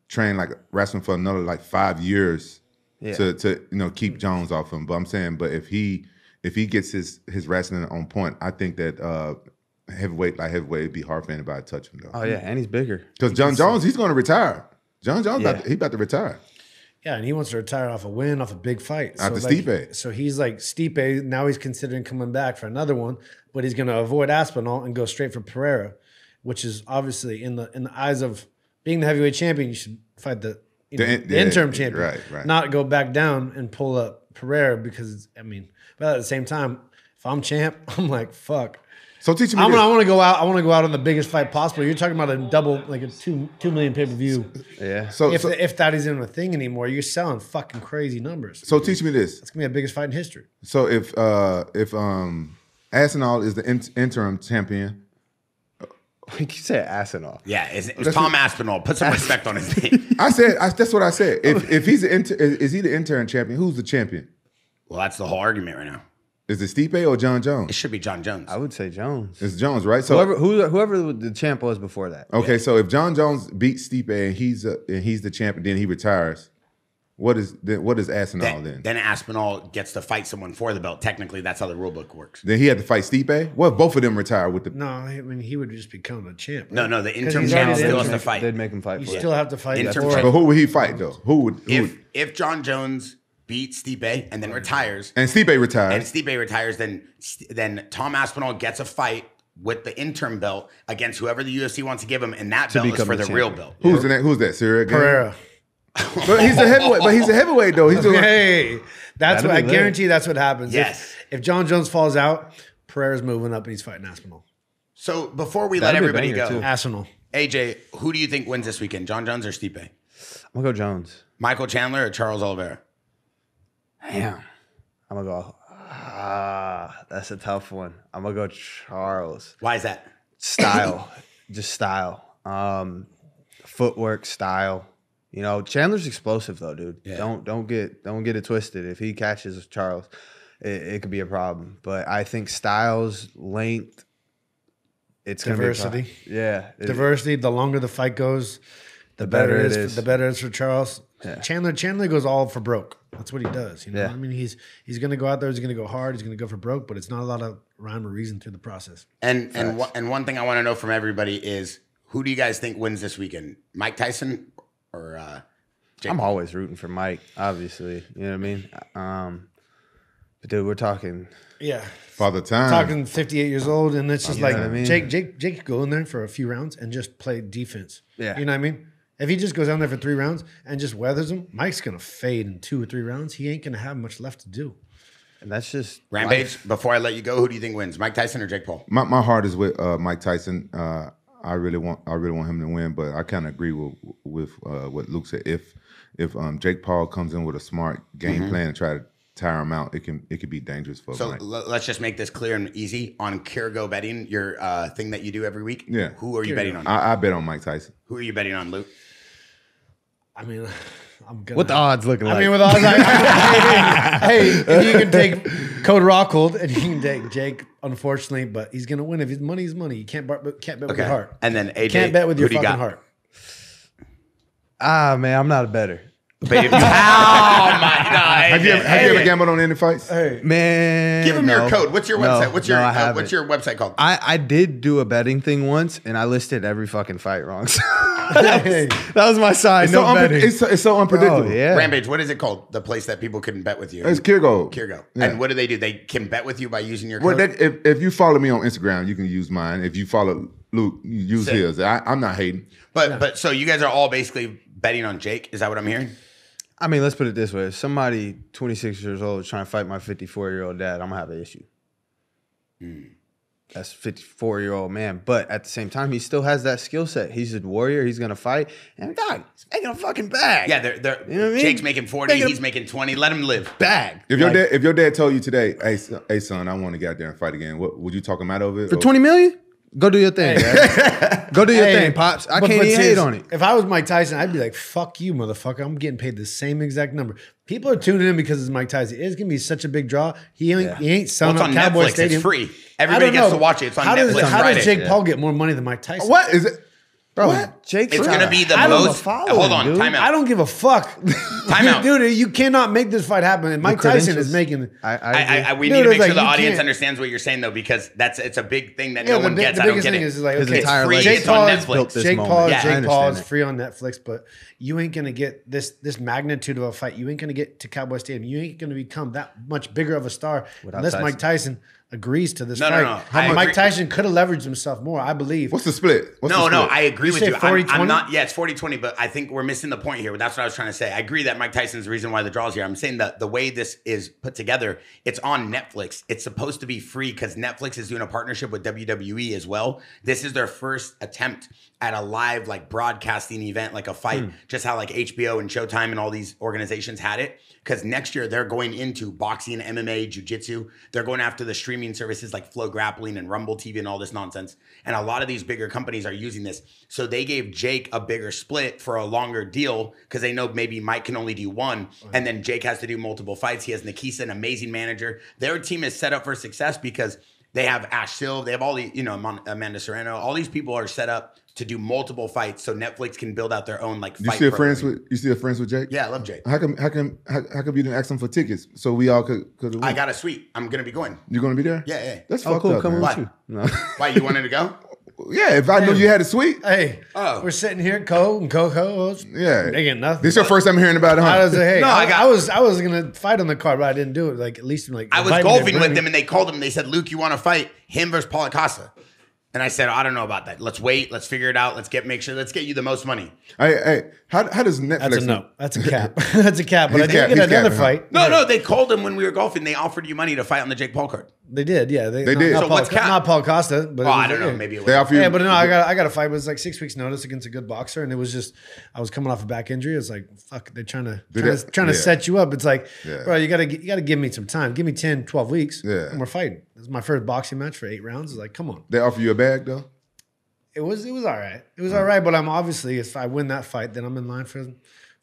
train like wrestling for another like 5 years to keep Jones off him. But I'm saying, if he gets his wrestling on point, I think that heavyweight it'd be hard for anybody to touch him though. Oh yeah, and he's bigger. Because John Jones, he's going to retire. John Jones, he's about to retire. Yeah, and he wants to retire off a win, off a big fight. After Stipe. So he's like Stipe. Now he's considering coming back for another one, but he's going to avoid Aspinall and go straight for Pereira, which is obviously in the eyes of being the heavyweight champion, you should fight the interim champion, right. Not go back down and pull up Pereira because but at the same time, if I'm champ, I'm like fuck. So teach me. I want to go out. I want to go out on the biggest fight possible. You're talking about a double, like a 2 million pay-per-view. Yeah. So if that isn't a thing anymore, you're selling fucking crazy numbers. So teach me this. It's gonna be the biggest fight in history. So if Aspinall is the interim champion, You said Aspinall. Yeah, it was Tom Aspinall. Put some respect on his name. that's what I said. If he's is he the interim champion? Who's the champion? Well, that's the whole argument right now. Is it Stipe or John It Jones? should be John Jones. I would say Jones. It's Jones, right? So Whoever the champ was before that. okay, so if John Jones beats Stipe and he's the champion, then he retires. What is Aspinall then? Then Aspinall gets to fight someone for the belt. Technically, that's how the rule book works. Then he had to fight Stipe. Well, both of them retire with the. No, I mean he would just become a champ. Right? No, the interim he's champ already still the has to fight. They'd make him fight You for still it. have to fight. Interim for champ. But who would he fight though? Who would? If John Jones beats Stipe and then retires, And Stipe retires. then Tom Aspinall gets a fight with the interim belt against whoever the UFC wants to give him, and that belt is become for the the real champion. belt. Who's that? Syria again? Pereira. But he's a heavyweight. But he's a heavyweight though. He's doing. Hey, that's That'd what I be lit. guarantee. That's what happens. Yes. If John Jones falls out, Pereira's moving up and he's fighting Aspinall. So before we That'd let be a everybody banger, go, too. Aspinall. AJ, who do you think wins this weekend? John Jones or Stipe? I'm gonna go Jones. Michael Chandler or Charles Oliveira? Damn. I'm gonna go. That's a tough one. I'm gonna go Charles. Why is that? Style, just style. Footwork, style. You know, Chandler's explosive though, dude. Yeah. Don't get it twisted. If he catches Charles, it could be a problem. But I think styles, length, it's Diversity. Gonna be yeah, Diversity. The longer the fight goes, the better it is. The better it is for Charles. Yeah. Chandler goes all for broke. That's what he does. You know, Yeah. I mean, he's going to go out there. He's going to go hard. He's going to go for broke. But it's not a lot of rhyme or reason through the process. And one thing I want to know from everybody is, who do you guys think wins this weekend? Mike Tyson or Jake? I'm always rooting for Mike, obviously. You know what I mean? But dude, we're talking. Yeah. Father Time. Talking 58 years old, and it's just You know like what I mean? Jake could go in there for a few rounds and just play defense. Yeah. You know what I mean? If he just goes down there for 3 rounds and just weathers them, Mike's going to fade in 2 or 3 rounds. He ain't going to have much left to do. And that's just Rampage, life. Before I let you go, who do you think wins? Mike Tyson or Jake Paul? My heart is with Mike Tyson. I really want him to win, but I kind of agree with what Luke said. If Jake Paul comes in with a smart game plan and try to tire him out, it could be dangerous for So Mike. let's just make this clear and easy on Kirgo betting, your thing that you do every week. Yeah. Who are you betting on? I bet on Mike Tyson. Who are you betting on, Luke? I mean, I'm gonna. What the odds looking like? I mean, with odds, hey, if you can take code Rockhold and you can take Jake, unfortunately, but he's gonna win. If his money is money, you can't bet with your heart. And then AJ, Can't bet with your who do you fucking got? heart. Man, I'm not a bettor. But if you, oh my God, Have you ever gambled on any fights? Hey, Man, give him your code. What's your website? What's your I haven't. what's your website called? I did do a betting thing once, and I listed every fucking fight wrong. hey. That was my sign. It's, No so betting. it's so unpredictable. Oh, yeah. Rampage. What is it called? The place that people can bet with you. It's Kirgo. Kirgo. Yeah. And what do? They can bet with you by using your Well, code. if you follow me on Instagram, you can use mine. If you follow Luke, you use Sick. his. I'm not hating. But so you guys are all basically betting on Jake. Is that what I'm hearing? I mean, let's put it this way. If somebody 26 years old is trying to fight my 54-year-old dad, I'm going to have an issue. That's a 54-year-old man. But at the same time, he still has that skill set. He's a warrior. He's going to fight. And dog, he's making a fucking bag. Yeah, they're You know what I mean? Jake's making 40, he's making 20. Let him live. Bag. If your dad told you today, hey son, I want to get out there and fight again, what would you talk him out of it? For $20 million? Go do your thing, man. Go do your thing, Pops. I can't even hate seriously, on it. If I was Mike Tyson, I'd be like, fuck you, motherfucker. I'm getting paid the same exact number. People are tuning in because it's Mike Tyson. It's going to be such a big draw. He ain't selling Well, it's out on Cowboy Netflix. Stadium. It's free. I Everybody don't gets know. to watch it. It's on How Netflix How Friday. does Jake Paul get more money than Mike Tyson? What is it? Bro, What? Jake's It's going to be the I don't most. follow Hold him, on, dude. time out. I don't give a fuck. Time out. Dude, you cannot make this fight happen. And Mike Tyson is making it. We Dude, need to it's make like sure the you audience can't- understands what you're saying though, because it's a big thing that Yeah, no one gets. the I don't biggest get thing it. is like, His okay, entire free. legacy It's on Paul Netflix. built this Jake moment. Paul, Yeah, I Jake Paul understand is it. free on Netflix, but you ain't gonna get this magnitude of a fight. You ain't gonna get to Cowboy Stadium. You ain't gonna become that much bigger of a star unless Tyson. Mike Tyson agrees to this No, fight. no. I Mike agree. Tyson could have leveraged himself more, I believe. What's the split? What's No, the split? I agree You with say you. 40-20? I'm not. Yeah, it's 40-20, but I think we're missing the point here. That's what I was trying to say. I agree that Mike Tyson's the reason why the draw's here. I'm saying that the way this is put together, it's on Netflix. It's supposed to be free because Netflix is doing a partnership with WWE as well. This is their first attempt at a live like broadcasting event, like a fight, just how like HBO and Showtime and all these organizations had it. Because next year they're going into boxing, MMA, jiu-jitsu. They're going after the streaming services like Flow Grappling and Rumble TV and all this nonsense. And a lot of these bigger companies are using this. So they gave Jake a bigger split for a longer deal because they know maybe Mike can only do one. And then Jake has to do multiple fights. He has Nikisa, an amazing manager. Their team is set up for success because they have Ash Silv. They have all the, Amanda Serrano. All these people are set up to do multiple fights so Netflix can build out their own like fight You still programming. friends with Jake? Yeah, I love Jake. How come you didn't ask him for tickets so we all could win? I got a suite. I'm going to be going. You're gonna be there? Yeah. That's Oh, fucked cool. up, Coming man. with Why? you. No. Why, you wanted to go? Yeah, if I knew you had a suite. Hey, Oh. we're sitting here, Cole and Coco. Yeah. They get nothing. This your first time hearing about it, I huh? was like, hey, No, I was gonna fight on the card, but I didn't do it. Like at least like I was invite me, golfing bring with me. them and they called him. They said, Luke, you want to fight him versus Paulo Costa? And I said, I don't know about that. Let's wait. Let's figure it out. Let's get you the most money. Hey, how does Netflix? That's a no. That's a cap. That's a cap. But He's I did cap- get he's another capping, huh? fight. No, they called him when we were golfing. They offered you money to fight on the Jake Paul card. They did. Yeah, They did. Not So Paul, what's cap? not Paul Costa, but it Oh, was I don't like, know. Maybe it was. They offer you. Yeah, but no, I got a fight. It was like 6 weeks notice against a good boxer, and it was just I was coming off a back injury. It's like fuck, they're trying to Yeah. set you up. It's like, Yeah. bro, you gotta give me some time. Give me 10, 12 weeks, Yeah. and we're fighting. This is my first boxing match for 8 rounds. It's like, come on. They offer you a bag though. It was all right. It was all right, but I'm obviously if I win that fight, then I'm in line for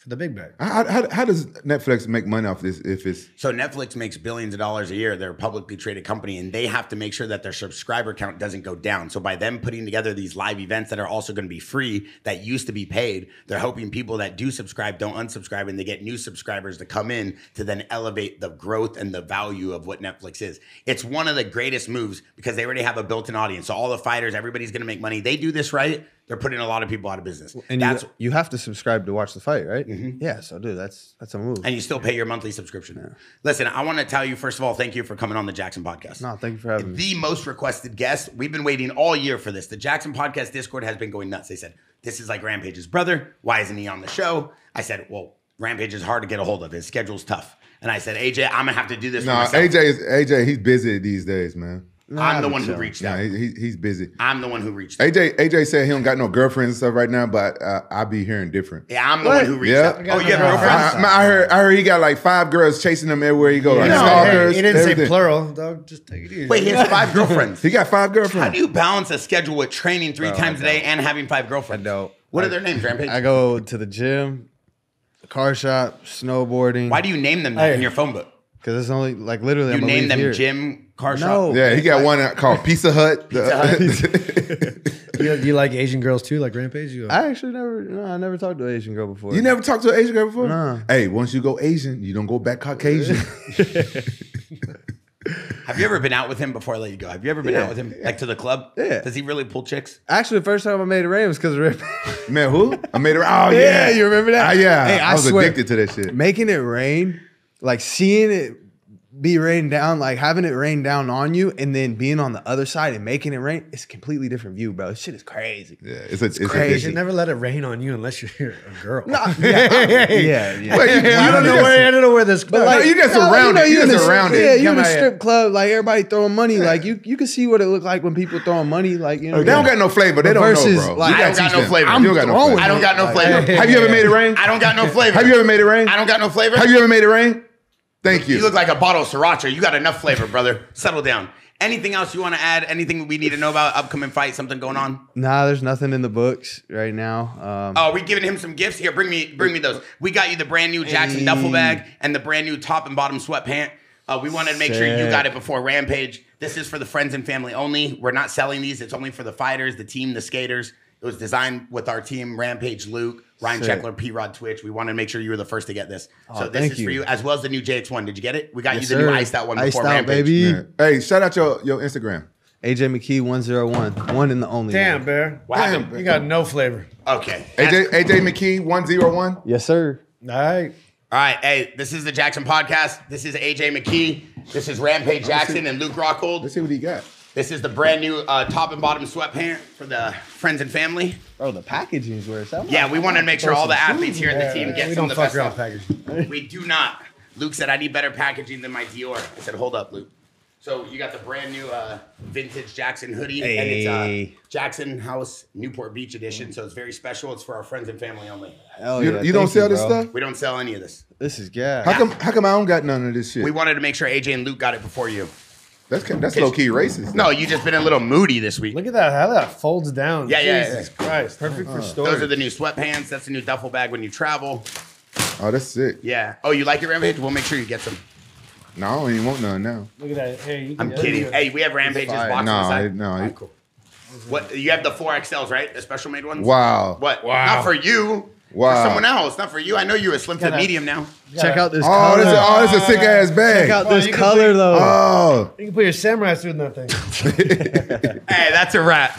the big bag. How does Netflix make money off this? If it's So Netflix makes billions of dollars a year. They're a publicly traded company, and they have to make sure that their subscriber count doesn't go down. So by them putting together these live events that are also going to be free, that used to be paid, they're hoping people that do subscribe don't unsubscribe, and they get new subscribers to come in to then elevate the growth and the value of what Netflix is. It's one of the greatest moves because they already have a built-in audience. So all the fighters, everybody's going to make money. They do this right, they're putting a lot of people out of business. And That's you have to subscribe to watch the fight, right? Yeah. So, dude, that's a move. and you still pay your monthly subscription. Listen, I want to tell you, first of all, thank you for coming on the Jaxxon podcast. No, thank you for having me. The most requested guest. We've been waiting all year for this. The Jaxxon podcast Discord has been going nuts. They said, this is like Rampage's brother. Why isn't he on the show? I said, well, Rampage is hard to get a hold of. His schedule's tough. And I said, AJ, I'm going to have to do this for no, myself. AJ, he's busy these days, man. I'm the one who reached Yeah, out. he's busy. I'm the one who reached out. AJ said he don't got no girlfriend and stuff right now, but I be hearing different. Yeah, I'm the one who reached Yeah. out. I got Oh, you have no girlfriends? I heard he got like 5 girls chasing him everywhere he go. Like No, stalkers. he didn't say everything. plural, dog. Just take it easy. Wait, he has 5 girlfriends. He got 5 girlfriends. How do you balance a schedule with training 3 times a day and having 5 girlfriends? I don't. What are their names, Rampage? I go to the gym, car shop, snowboarding. Why do you name them that in your phone book? Because it's only like literally. You I'm name them here. gym, car No. shop. Yeah, he got one called Pizza Hut. Do you like Asian girls too, like Rampage? I actually never talked to an Asian girl before. You never talked to an Asian girl before? Nah. Hey, once you go Asian, you don't go back Caucasian. Have you ever been out with him before I let you go? Have you ever been out with him, like to the club? Yeah. Does he really pull chicks? Actually, the first time I made it rain was because of Rip. Man, who? I made it. Oh, Yeah, yeah. you remember that? Yeah. Hey, I was swear, addicted to that shit. Making it rain, like seeing it be rained down, like having it rain down on you, and then being on the other side and making it rain, it's a completely different view, bro. This shit is crazy. Yeah, it's You crazy. should never let it rain on you unless you're a girl. Yeah. Well, I don't know where this. But like, you just around it. You just around it. Yeah, you in Come a out strip club, like everybody throwing money. Like you can see what it look like when people throwing money. Like you know, They don't got no flavor. They don't Versus, know, bro. like, You I gotta don't got teach no them. flavor. You don't got no throwing flavor. I don't got no flavor. Have you ever made it rain? I don't got no flavor. Have you ever made it rain? I don't got no flavor. Have you ever made it rain? Thank you. You look like a bottle of sriracha. You got enough flavor, brother. Settle down. Anything else you want to add? Anything we need to know about upcoming fight? Something going on? Nah, there's nothing in the books right now. Oh, are we giving him some gifts? Here, bring me those. We got you the brand new Jaxxon duffel bag and the brand new top and bottom sweatpant. We wanted to make sure you got it before Rampage. This is for the friends and family only. We're not selling these. It's only for the fighters, the team, the skaters. It was designed with our team, Rampage, Luke, Ryan Sick. Sheckler, P-Rod, Twitch. We wanted to make sure you were the first to get this. So this thank is for you. you, as well as the new JX1. Did you get it? We got Yes, you the new sir. iced out one Iced before out, Rampage. baby. Yeah. Hey, shout out your Instagram. AJ McKee 101, one and the only. Damn, one. Bear. What happened? You got no flavor. Okay. AJ McKee 101. Yes, sir. All right. All right, hey, this is the Jaxxon Podcast. This is AJ McKee. This is Rampage Jaxxon and Luke Rockhold. Let's see what he got. This is the brand new top and bottom sweatpant for the friends and family. Bro, the packaging is where it's at. Yeah, we wanted to make sure all the athletes here in the team get we some don't of the fuck best around stuff. packaging. We do not. Luke said, I need better packaging than my Dior. I said, hold up, Luke. So you got the brand new vintage Jaxxon hoodie, and Hey. it's Jaxxon House Newport Beach edition. So it's very special. It's for our friends and family only. Hell You, yeah, you don't thank sell this bro. stuff? We don't sell any of this. This is gas. How come I don't got none of this shit? We wanted to make sure AJ and Luke got it before you. That's low key racist. No, you just been a little moody this week. Look at that. How that folds down. Yeah. Jesus Christ. Perfect for storage. Those are the new sweatpants. That's the new duffel bag when you travel. Oh, that's sick. Yeah. Oh, you like it, Rampage? We'll make sure you get some. No, I don't even want none now. Look at that. Hey, you I'm can- kidding. Hey, we have Rampage's fire. box inside. No. All right, cool. What you have the 4XLs, right? The special made ones. Wow. What? Wow. Not for you. Wow. For someone else. Not for you. I know you're a slim fit medium now. Check out this Oh, color. this is a sick ass bag. Check out this you can color, put- though. Oh. You can put your samurai suit in that thing. Hey, that's a wrap.